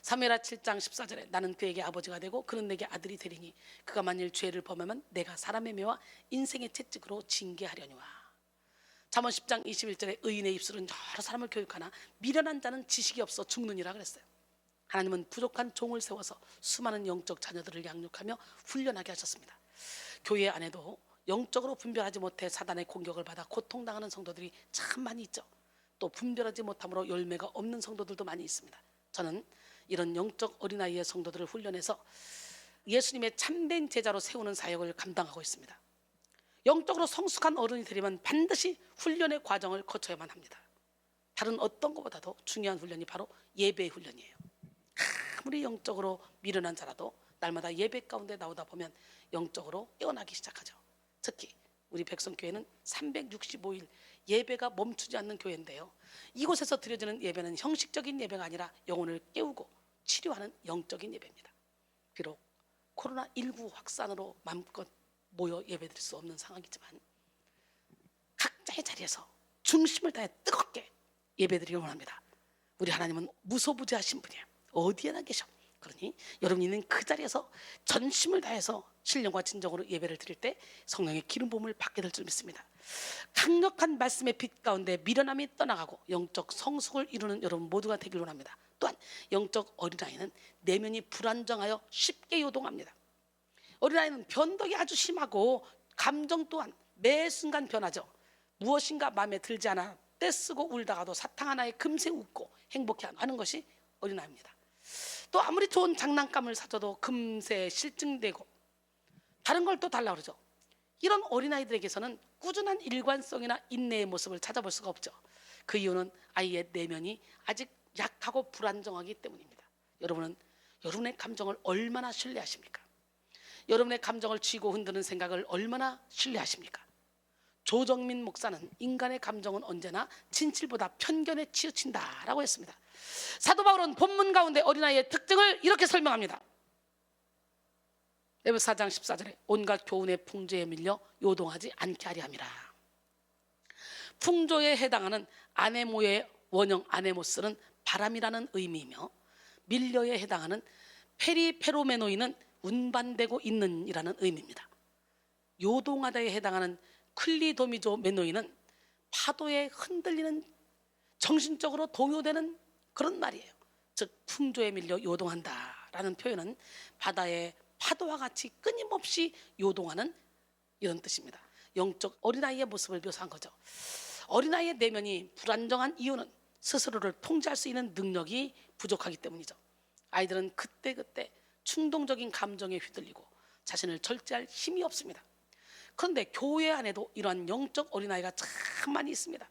사무엘하 7장 14절에 나는 그에게 아버지가 되고 그는 내게 아들이 되리니 그가 만일 죄를 범하면 내가 사람의 매와 인생의 채찍으로 징계하려니와. 잠언 10장 21절에 의인의 입술은 여러 사람을 교육하나 미련한 자는 지식이 없어 죽느니라 그랬어요. 하나님은 부족한 종을 세워서 수많은 영적 자녀들을 양육하며 훈련하게 하셨습니다. 교회 안에도 영적으로 분별하지 못해 사단의 공격을 받아 고통당하는 성도들이 참 많이 있죠. 또 분별하지 못함으로 열매가 없는 성도들도 많이 있습니다. 저는 이런 영적 어린아이의 성도들을 훈련해서 예수님의 참된 제자로 세우는 사역을 감당하고 있습니다. 영적으로 성숙한 어른이 되려면 반드시 훈련의 과정을 거쳐야만 합니다. 다른 어떤 것보다도 중요한 훈련이 바로 예배의 훈련이에요. 아무리 영적으로 미련한 자라도 날마다 예배 가운데 나오다 보면 영적으로 깨어나기 시작하죠. 특히 우리 백성교회는 365일 예배가 멈추지 않는 교회인데요, 이곳에서 드려지는 예배는 형식적인 예배가 아니라 영혼을 깨우고 치료하는 영적인 예배입니다. 비록 코로나19 확산으로 마음껏 모여 예배드릴 수 없는 상황이지만 각자의 자리에서 중심을 다해 뜨겁게 예배드리기 원합니다. 우리 하나님은 무소부재하신 분이에요. 어디에나 계셔. 그러니 여러분이 있는 그 자리에서 전심을 다해서 신령과 진정으로 예배를 드릴 때 성령의 기름 부음을 받게 될 줄 믿습니다. 강력한 말씀의 빛 가운데 미련함이 떠나가고 영적 성숙을 이루는 여러분 모두가 되길 원합니다. 또한 영적 어린아이는 내면이 불안정하여 쉽게 요동합니다. 어린아이는 변덕이 아주 심하고 감정 또한 매 순간 변하죠. 무엇인가 마음에 들지 않아 떼쓰고 울다가도 사탕 하나에 금세 웃고 행복해하는 것이 어린아이입니다. 또 아무리 좋은 장난감을 사줘도 금세 실증되고 다른 걸 또 달라 그러죠. 이런 어린아이들에게서는 꾸준한 일관성이나 인내의 모습을 찾아볼 수가 없죠. 그 이유는 아이의 내면이 아직 약하고 불안정하기 때문입니다. 여러분은 여러분의 감정을 얼마나 신뢰하십니까? 여러분의 감정을 쥐고 흔드는 생각을 얼마나 신뢰하십니까? 조정민 목사는 인간의 감정은 언제나 진실보다 편견에 치우친다라고 했습니다. 사도 바울은 본문 가운데 어린아이의 특징을 이렇게 설명합니다. 에베소 4장 14절에 온갖 교훈의 풍조에 밀려 요동하지 않게 하려 함이라. 풍조에 해당하는 아네모의 원형 아네모스는 바람이라는 의미이며, 밀려에 해당하는 페리페로메노이는 운반되고 있는 이라는 의미입니다. 요동하다에 해당하는 클리도미조 메노이는 파도에 흔들리는, 정신적으로 동요되는 그런 말이에요. 즉 풍조에 밀려 요동한다라는 표현은 바다의 파도와 같이 끊임없이 요동하는 이런 뜻입니다. 영적 어린아이의 모습을 묘사한 거죠. 어린아이의 내면이 불안정한 이유는 스스로를 통제할 수 있는 능력이 부족하기 때문이죠. 아이들은 그때그때 충동적인 감정에 휘둘리고 자신을 절제할 힘이 없습니다. 그런데 교회 안에도 이러한 영적 어린아이가 참 많이 있습니다.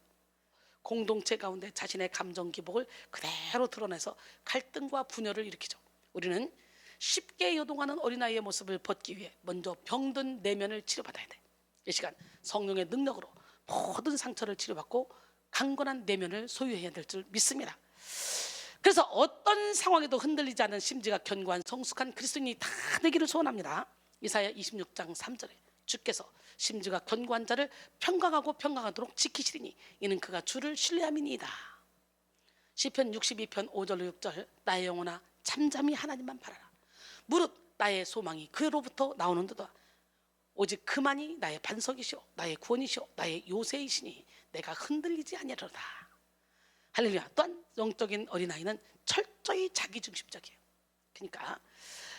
공동체 가운데 자신의 감정 기복을 그대로 드러내서 갈등과 분열을 일으키죠. 우리는 쉽게 요동하는 어린아이의 모습을 벗기 위해 먼저 병든 내면을 치료받아야 돼. 이 시간 성령의 능력으로 모든 상처를 치료받고 강건한 내면을 소유해야 될 줄 믿습니다. 그래서 어떤 상황에도 흔들리지 않는 심지가 견고한 성숙한 그리스도인이 다 되기를 소원합니다. 이사야 26장 3절에 주께서 심지가 견고한 자를 평강하고 평강하도록 지키시리니 이는 그가 주를 신뢰함이니이다. 시편 62편 5절 6절 나의 영혼아 잠잠히 하나님만 바라라. 무릇 나의 소망이 그로부터 나오는도다. 오직 그만이 나의 반석이시오 나의 구원이시오 나의 요새이시니 내가 흔들리지 아니하리로다. 할렐루야. 또한 영적인 어린아이는 철저히 자기중심적이에요. 그러니까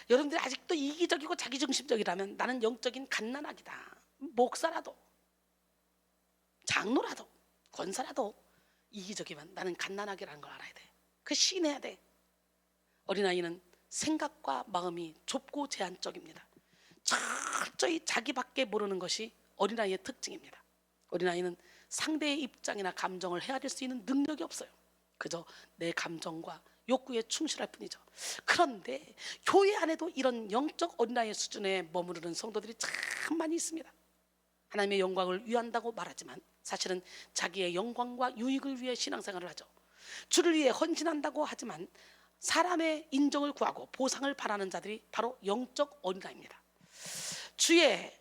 여러분들이 아직도 이기적이고 자기중심적이라면 나는 영적인 갓난아기다. 목사라도 장로라도 권사라도 이기적이면 나는 갓난아기라는 걸 알아야 돼. 그 시인해야 돼. 어린아이는 생각과 마음이 좁고 제한적입니다. 철저히 자기밖에 모르는 것이 어린아이의 특징입니다. 어린아이는 상대의 입장이나 감정을 헤아릴 수 있는 능력이 없어요. 그저 내 감정과 욕구에 충실할 뿐이죠. 그런데 교회 안에도 이런 영적 어린아이의 수준에 머무르는 성도들이 참 많이 있습니다. 하나님의 영광을 위한다고 말하지만 사실은 자기의 영광과 유익을 위해 신앙생활을 하죠. 주를 위해 헌신한다고 하지만 사람의 인정을 구하고 보상을 바라는 자들이 바로 영적 어린아이입니다. 주의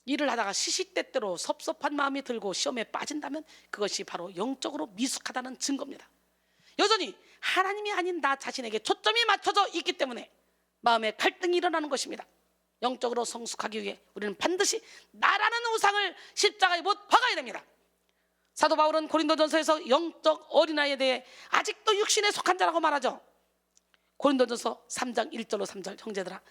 일을 하다가 시시때때로 섭섭한 마음이 들고 시험에 빠진다면 그것이 바로 영적으로 미숙하다는 증거입니다. 여전히 하나님이 아닌 나 자신에게 초점이 맞춰져 있기 때문에 마음에 갈등이 일어나는 것입니다. 영적으로 성숙하기 위해 우리는 반드시 나라는 우상을 십자가에 못 박아야 됩니다. 사도 바울은 고린도전서에서 영적 어린아이에 대해 아직도 육신에 속한 자라고 말하죠. 고린도전서 3장 1절로 3절, 형제들아,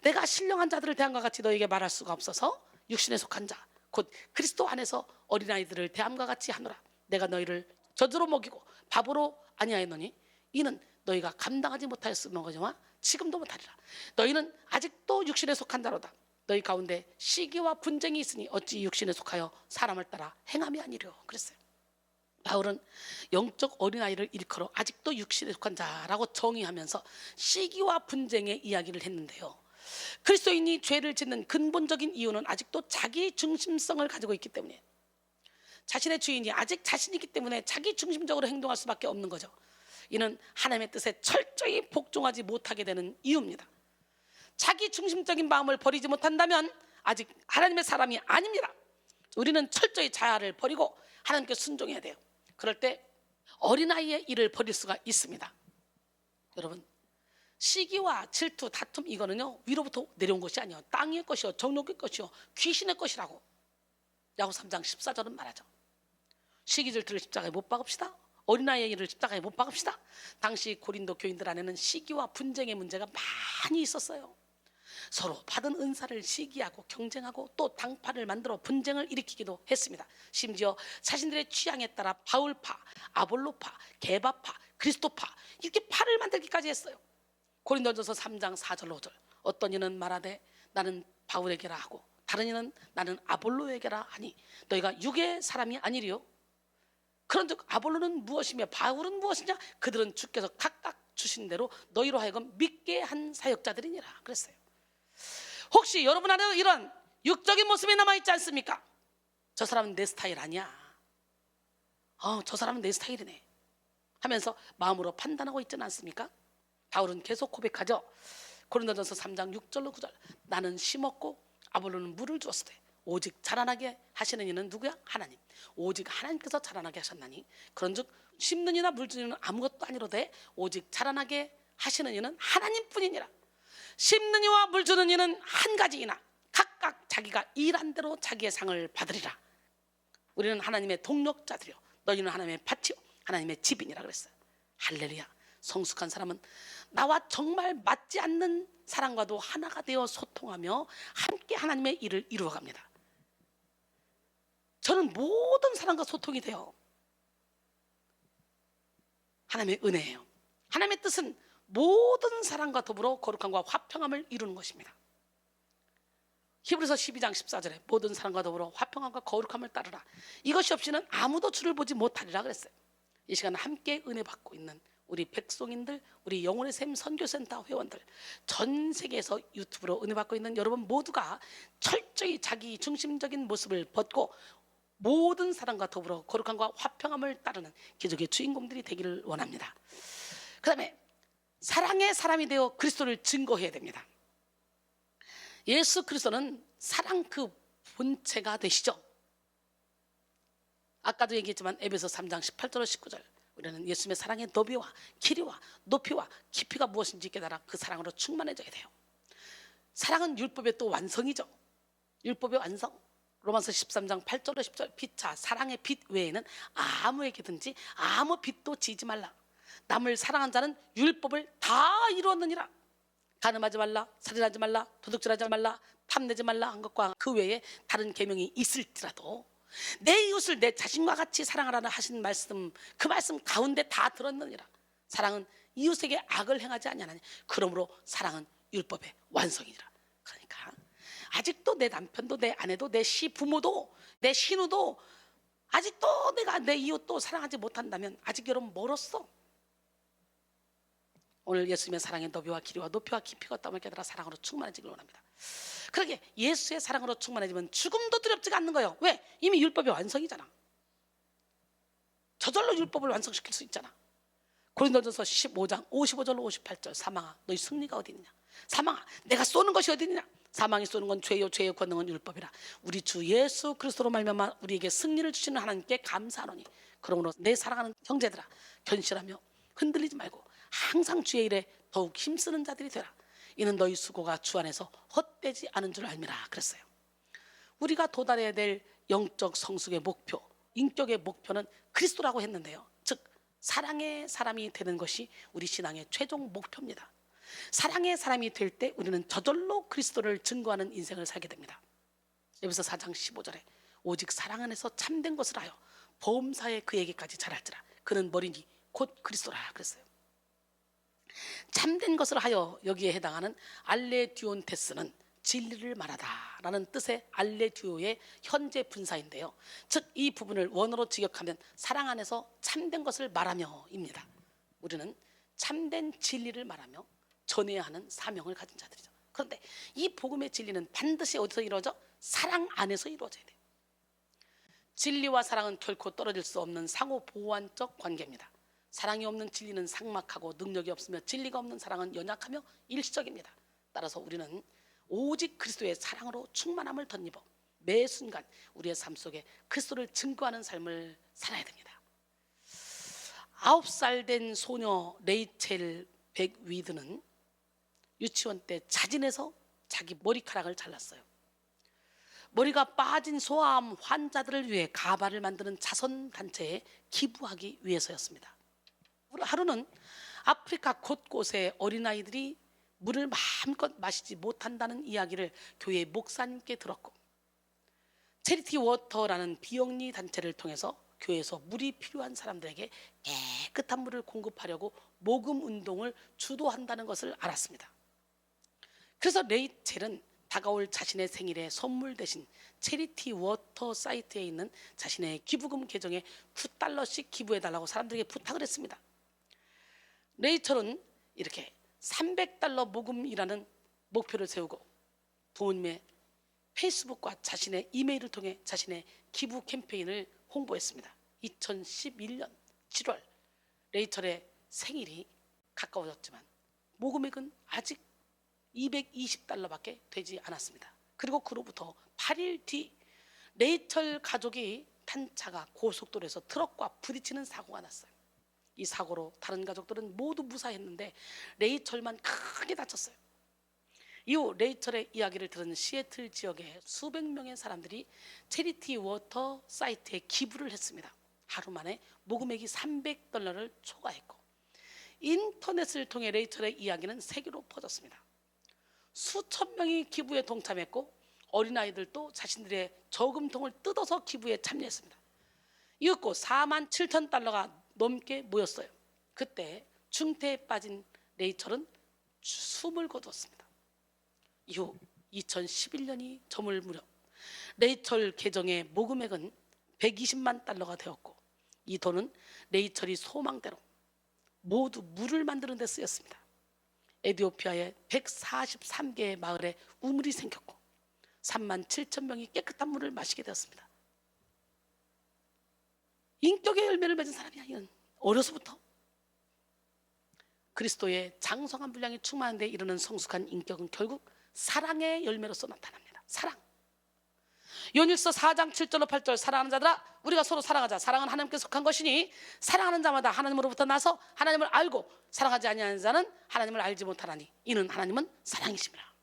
내가 신령한 자들을 대함과 같이 너에게 말할 수가 없어서 육신에 속한 자, 곧 그리스도 안에서 어린아이들을 대함과 같이 하노라. 내가 너희를 젖으로 먹이고 밥으로 아니하였노니 이는 너희가 감당하지 못하였으므로거니와 지금도 못하리라. 너희는 아직도 육신에 속한 자로다. 너희 가운데 시기와 분쟁이 있으니 어찌 육신에 속하여 사람을 따라 행함이 아니려. 그랬어요. 바울은 영적 어린아이를 일컬어 아직도 육신에 속한 자라고 정의하면서 시기와 분쟁의 이야기를 했는데요, 그리스도인이 죄를 짓는 근본적인 이유는 아직도 자기 중심성을 가지고 있기 때문에, 자신의 주인이 아직 자신이기 때문에 자기 중심적으로 행동할 수밖에 없는 거죠. 이는 하나님의 뜻에 철저히 복종하지 못하게 되는 이유입니다. 자기 중심적인 마음을 버리지 못한다면 아직 하나님의 사람이 아닙니다. 우리는 철저히 자아를 버리고 하나님께 순종해야 돼요. 그럴 때 어린아이의 일을 버릴 수가 있습니다. 여러분, 시기와 질투, 다툼, 이거는요 위로부터 내려온 것이 아니에요. 땅의 것이요, 정욕의 것이요, 귀신의 것이라고 야고보서 3장 14절은 말하죠. 시기 질투를 십자가에 못 박읍시다. 어린아이의 일을 십자가에 못 박읍시다. 당시 고린도 교인들 안에는 시기와 분쟁의 문제가 많이 있었어요. 서로 받은 은사를 시기하고 경쟁하고 또 당파를 만들어 분쟁을 일으키기도 했습니다. 심지어 자신들의 취향에 따라 바울파, 아볼로파, 게바파, 그리스도파 이렇게 파를 만들기까지 했어요. 고린도전서 3장 4절로 5절, 어떤 이는 말하되 나는 바울에게라 하고 다른 이는 나는 아볼로에게라 하니 너희가 육의 사람이 아니리요. 그런즉 아볼로는 무엇이며 바울은 무엇이냐? 그들은 주께서 각각 주신 대로 너희로 하여금 믿게 한 사역자들이니라. 그랬어요. 혹시 여러분 안에도 이런 육적인 모습이 남아있지 않습니까? 저 사람은 내 스타일 아니야, 저 사람은 내 스타일이네 하면서 마음으로 판단하고 있지는 않습니까? 바울은 계속 고백하죠. 고린도전서 3장 6절로 9절, 나는 심었고 아볼로는 물을 주었으되 오직 자라나게 하시는 이는 누구야? 하나님. 오직 하나님께서 자라나게 하셨나니 그런즉 심는 이나 물 주는 이는 아무것도 아니로되 오직 자라나게 하시는 이는 하나님뿐이니라. 심는 이와 물 주는 이는 한 가지이나 각각 자기가 일한 대로 자기의 상을 받으리라. 우리는 하나님의 동력자들이요 너희는 하나님의 밭이요 하나님의 집이니라 그랬어요. 할렐루야. 성숙한 사람은 나와 정말 맞지 않는 사람과도 하나가 되어 소통하며 함께 하나님의 일을 이루어갑니다. 저는 모든 사람과 소통이 돼요. 하나님의 은혜예요. 하나님의 뜻은 모든 사람과 더불어 거룩함과 화평함을 이루는 것입니다. 히브리서 12장 14절에 모든 사람과 더불어 화평함과 거룩함을 따르라. 이것이 없이는 아무도 주를 보지 못하리라 그랬어요. 이 시간 함께 은혜 받고 있는 우리 백성인들, 우리 영혼의 샘 선교센터 회원들, 전 세계에서 유튜브로 은혜 받고 있는 여러분 모두가 철저히 자기 중심적인 모습을 벗고 모든 사람과 더불어 거룩함과 화평함을 따르는 기적의 주인공들이 되기를 원합니다. 그 다음에 사랑의 사람이 되어 그리스도를 증거해야 됩니다. 예수 그리스도는 사랑 그 본체가 되시죠. 아까도 얘기했지만 에베소 3장 18절로 19절, 우리는 예수님의 사랑의 너비와 길이와 높이와 깊이가 무엇인지 깨달아 그 사랑으로 충만해져야 돼요. 사랑은 율법의 또 완성이죠. 율법의 완성. 로마서 13장 8절로 10절, 피차 사랑의 빛 외에는 아무에게든지 아무 빛도 지지 말라. 남을 사랑한 자는 율법을 다 이루었느니라. 간음하지 말라, 살인하지 말라, 도둑질하지 말라, 탐내지 말라 한 것과 그 외에 다른 계명이 있을지라도 내 이웃을 내 자신과 같이 사랑하라는 하신 말씀, 그 말씀 가운데 다 들었느니라. 사랑은 이웃에게 악을 행하지 아니하나니 그러므로 사랑은 율법의 완성이니라. 그러니까 아직도 내 남편도 내 아내도 내 시부모도 내 신우도 아직도 내가 내 이웃도 사랑하지 못한다면 아직 여러분 멀었어. 오늘 예수님의 사랑의 너비와 길이와 높이와 깊이가 땀을 깨달아 사랑으로 충만해지길 원합니다. 그러게 예수의 사랑으로 충만해지면 죽음도 두렵지가 않는 거예요. 왜? 이미 율법의 완성이잖아. 저절로 율법을 완성시킬 수 있잖아. 고린도전서 15장 55절로 58절, 사망아 너희 승리가 어디 있느냐. 사망아 내가 쏘는 것이 어디 있느냐. 사망이 쏘는 건 죄요 죄의 권능은 율법이라. 우리 주 예수 그리스도로 말미암아 우리에게 승리를 주시는 하나님께 감사하노니 그러므로 내 사랑하는 형제들아 견실하며 흔들리지 말고 항상 주의 일에 더욱 힘쓰는 자들이 되라. 이는 너희 수고가 주 안에서 헛되지 않은 줄 알미라 그랬어요. 우리가 도달해야 될 영적 성숙의 목표, 인격의 목표는 그리스도라고 했는데요. 즉 사랑의 사람이 되는 것이 우리 신앙의 최종 목표입니다. 사랑의 사람이 될 때 우리는 저절로 그리스도를 증거하는 인생을 살게 됩니다. 에베소 4장 15절에 오직 사랑 안에서 참된 것을 하여 범사에 그에게까지 자랄지라 그는 머리니 곧 그리스도라 그랬어요. 참된 것을 하여 여기에 해당하는 알레디온테스는 진리를 말하다라는 뜻의 알레디오의 현재 분사인데요. 즉 이 부분을 원어로 직역하면 사랑 안에서 참된 것을 말하며입니다. 우리는 참된 진리를 말하며 전해야 하는 사명을 가진 자들이죠. 그런데 이 복음의 진리는 반드시 어디서 이루어져? 사랑 안에서 이루어져야 돼요. 진리와 사랑은 결코 떨어질 수 없는 상호 보완적 관계입니다. 사랑이 없는 진리는 삭막하고 능력이 없으며 진리가 없는 사랑은 연약하며 일시적입니다. 따라서 우리는 오직 그리스도의 사랑으로 충만함을 덧입어 매 순간 우리의 삶 속에 그리스도를 증거하는 삶을 살아야 됩니다. 9살 된 소녀 레이첼 백위드는 유치원 때 자진해서 자기 머리카락을 잘랐어요. 머리가 빠진 소아암 환자들을 위해 가발을 만드는 자선단체에 기부하기 위해서였습니다. 하루는 아프리카 곳곳에 어린아이들이 물을 마음껏 마시지 못한다는 이야기를 교회 목사님께 들었고, 체리티 워터라는 비영리 단체를 통해서 교회에서 물이 필요한 사람들에게 깨끗한 물을 공급하려고 모금 운동을 주도한다는 것을 알았습니다. 그래서 레이첼은 다가올 자신의 생일에 선물 대신 체리티 워터 사이트에 있는 자신의 기부금 계정에 $2씩 기부해달라고 사람들에게 부탁을 했습니다. 레이첼은 이렇게 $300 모금이라는 목표를 세우고 부모님의 페이스북과 자신의 이메일을 통해 자신의 기부 캠페인을 홍보했습니다. 2011년 7월 레이첼의 생일이 가까워졌지만 모금액은 아직 $220밖에 되지 않았습니다. 그리고 그로부터 8일 뒤 레이첼 가족이 탄 차가 고속도로에서 트럭과 부딪히는 사고가 났어요. 이 사고로 다른 가족들은 모두 무사했는데 레이첼만 크게 다쳤어요. 이후 레이첼의 이야기를 들은 시애틀 지역의 수백 명의 사람들이 체리티 워터 사이트에 기부를 했습니다. 하루 만에 모금액이 $300를 초과했고 인터넷을 통해 레이첼의 이야기는 세계로 퍼졌습니다. 수천 명이 기부에 동참했고 어린아이들도 자신들의 저금통을 뜯어서 기부에 참여했습니다. 이윽고 $47,000가 넘게 모였어요. 그때 중태에 빠진 레이첼은 숨을 거두었습니다. 이후 2011년이 저물 무렵 레이첼 계정의 모금액은 $120만 되었고 이 돈은 레이첼이 소망대로 모두 물을 만드는 데 쓰였습니다. 에티오피아의 143개의 마을에 우물이 생겼고 37,000명이 깨끗한 물을 마시게 되었습니다. 인격의 열매를 맺은 사람이야. 이건 어려서부터 그리스도의 장성한 분량이 충만한 데 이르는 성숙한 인격은 결국 사랑의 열매로서 나타납니다. 사랑. 요한일서 4장 7절로 8절 사랑하는 자들아 우리가 서로 사랑하자. 사랑은 하나님께 속한 것이니 사랑하는 자마다 하나님으로부터 나서 하나님을 알고 사랑하지 아니하는 자는 하나님을 알지 못하나니 이는 하나님은 사랑이심이라.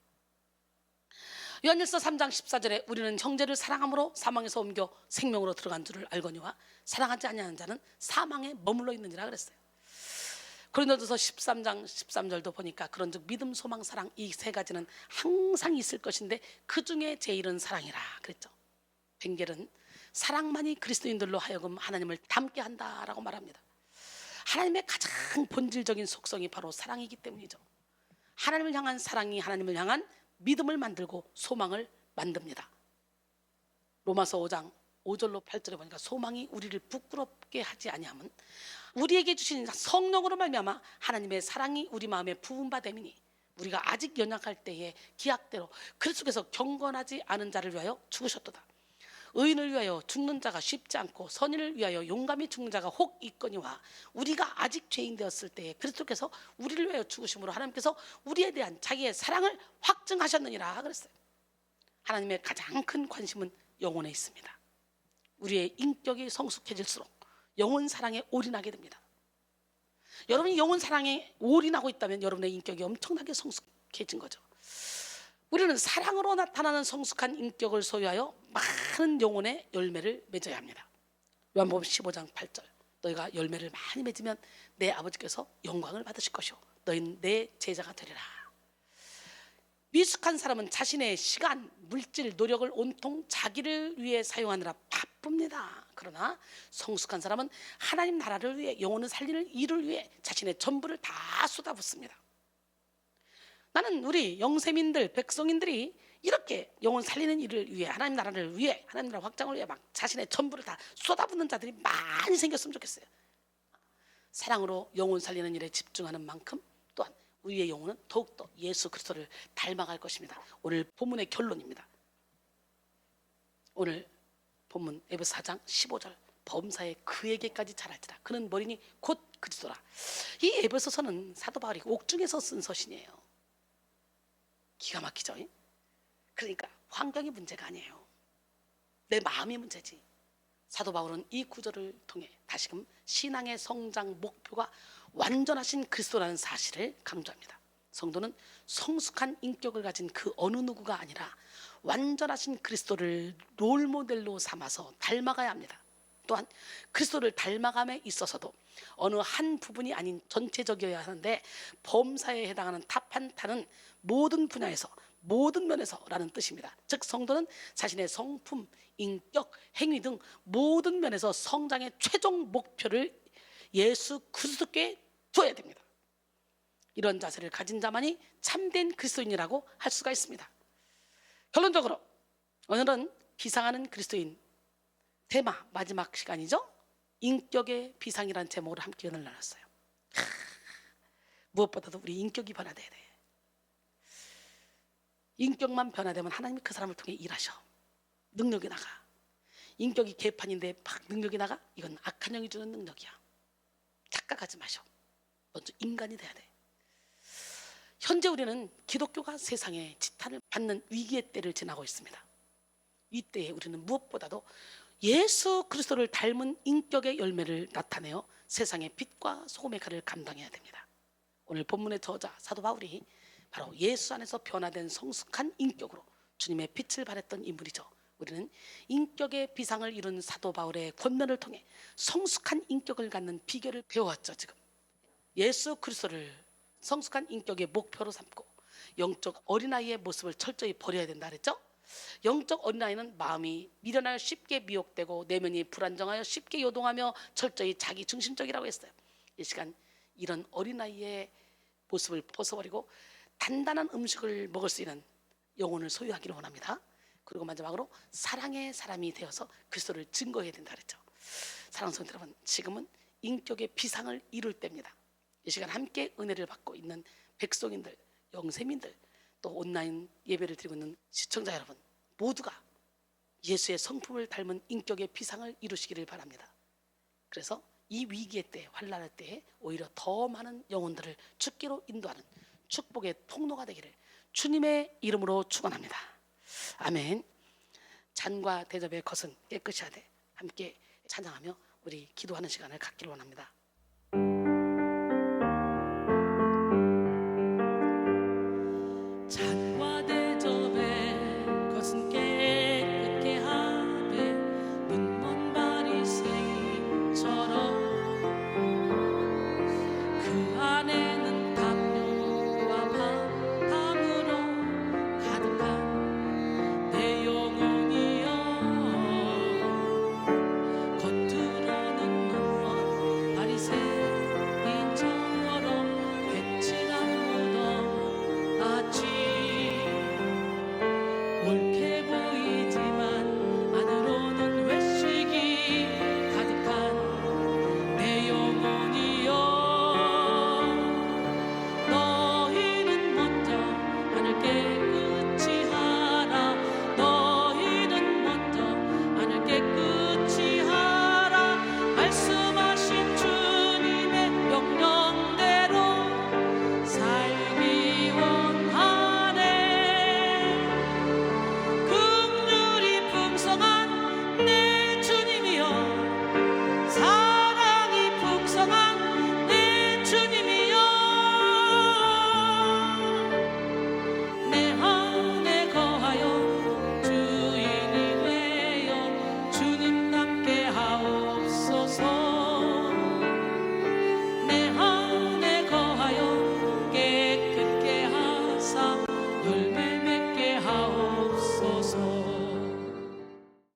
요한일서 3장 14절에 우리는 형제를 사랑함으로 사망에서 옮겨 생명으로 들어간 줄을 알거니와 사랑하지 아니하는 자는 사망에 머물러 있느니라 그랬어요. 고린도전서 13장 13절도 보니까 그런즉 믿음, 소망, 사랑 이 세 가지는 항상 있을 것인데 그 중에 제일은 사랑이라 그랬죠. 벵겔은 사랑만이 그리스도인들로 하여금 하나님을 닮게 한다라고 말합니다. 하나님의 가장 본질적인 속성이 바로 사랑이기 때문이죠. 하나님을 향한 사랑이 하나님을 향한 믿음을 만들고 소망을 만듭니다. 로마서 5장 5절로 8절에 보니까 소망이 우리를 부끄럽게 하지 아니함은 우리에게 주신 성령으로 말미암아 하나님의 사랑이 우리 마음에 부은 바 됨이니 우리가 아직 연약할 때에 기약대로 그리스도께서 경건하지 않은 자를 위하여 죽으셨도다. 의인을 위하여 죽는 자가 쉽지 않고 선인을 위하여 용감히 죽는 자가 혹 있거니와 우리가 아직 죄인 되었을 때에 그리스도께서 우리를 위하여 죽으심으로 하나님께서 우리에 대한 자기의 사랑을 확증하셨느니라 그랬어요. 하나님의 가장 큰 관심은 영혼에 있습니다. 우리의 인격이 성숙해질수록 영혼 사랑에 올인하게 됩니다. 여러분이 영혼 사랑에 올인하고 있다면 여러분의 인격이 엄청나게 성숙해진 거죠. 우리는 사랑으로 나타나는 성숙한 인격을 소유하여 많은 영혼의 열매를 맺어야 합니다. 요한복음 15장 8절. 너희가 열매를 많이 맺으면 내 아버지께서 영광을 받으실 것이요 너희는 내 제자가 되리라. 미숙한 사람은 자신의 시간, 물질, 노력을 온통 자기를 위해 사용하느라 바쁩니다. 그러나 성숙한 사람은 하나님 나라를 위해, 영혼을 살리는 일을 위해 자신의 전부를 다 쏟아붓습니다. 나는 우리 영세민들, 백성인들이 이렇게 영혼 살리는 일을 위해, 하나님 나라를 위해, 하나님 나라 확장을 위해 막 자신의 전부를 다 쏟아붓는 자들이 많이 생겼으면 좋겠어요. 사랑으로 영혼 살리는 일에 집중하는 만큼 또한 우리의 영혼은 더욱더 예수 그리스도를 닮아갈 것입니다. 오늘 본문의 결론입니다. 오늘 본문 에베소 4장 15절. 범사에 그에게까지 자랄지라 그는 머리니 곧 그리스도라. 이 에베소서는 사도 바울이 옥중에서 쓴 서신이에요. 기가 막히죠? 그러니까 환경이 문제가 아니에요. 내 마음이 문제지. 사도 바울은 이 구절을 통해 다시금 신앙의 성장 목표가 완전하신 그리스도라는 사실을 강조합니다. 성도는 성숙한 인격을 가진 그 어느 누구가 아니라 완전하신 그리스도를 롤모델로 삼아서 닮아가야 합니다. 또한 그리스도를 닮아감에 있어서도 어느 한 부분이 아닌 전체적이어야 하는데, 범사에 해당하는 타판타는 모든 분야에서 모든 면에서라는 뜻입니다. 즉 성도는 자신의 성품, 인격, 행위 등 모든 면에서 성장의 최종 목표를 예수 그리스도께 둬야 됩니다. 이런 자세를 가진 자만이 참된 그리스도인이라고 할 수가 있습니다. 결론적으로 오늘은 비상하는 그리스도인 테마 마지막 시간이죠. 인격의 비상이라는 제목으로 함께 은혜를 나눴어요. 무엇보다도 우리 인격이 변화돼야 돼. 인격만 변화되면 하나님이 그 사람을 통해 일하셔. 능력이 나가. 인격이 개판인데 막 능력이 나가? 이건 악한 영이 주는 능력이야. 착각하지 마셔. 먼저 인간이 돼야 돼. 현재 우리는 기독교가 세상에 지탄을 받는 위기의 때를 지나고 있습니다. 이때에 우리는 무엇보다도 예수 그리스도를 닮은 인격의 열매를 나타내어 세상의 빛과 소금의 칼을 감당해야 됩니다. 오늘 본문의 저자 사도 바울이 바로 예수 안에서 변화된 성숙한 인격으로 주님의 빛을 발했던 인물이죠. 우리는 인격의 비상을 이룬 사도 바울의 권면을 통해 성숙한 인격을 갖는 비결을 배워왔죠. 지금 예수 그리스도를 성숙한 인격의 목표로 삼고 영적 어린아이의 모습을 철저히 버려야 된다 그랬죠. 영적 어린아이는 마음이 미련하여 쉽게 미혹되고 내면이 불안정하여 쉽게 요동하며 철저히 자기 중심적이라고 했어요. 이 시간 이런 어린아이의 모습을 벗어버리고 단단한 음식을 먹을 수 있는 영혼을 소유하기를 원합니다. 그리고 마지막으로 사랑의 사람이 되어서 그리스도를 증거해야 된다 그랬죠. 사랑하는 성도 여러분, 지금은 인격의 비상을 이룰 때입니다. 이 시간 함께 은혜를 받고 있는 백성인들, 영세민들, 또 온라인 예배를 드리고 있는 시청자 여러분 모두가 예수의 성품을 닮은 인격의 비상을 이루시기를 바랍니다. 그래서 이 위기의 때, 환난의 때에 오히려 더 많은 영혼들을 주께로 인도하는 축복의 통로가 되기를 주님의 이름으로 축원합니다. 아멘. 잔과 대접의 것은 깨끗이 하되 함께 찬양하며 우리 기도하는 시간을 갖기를 원합니다.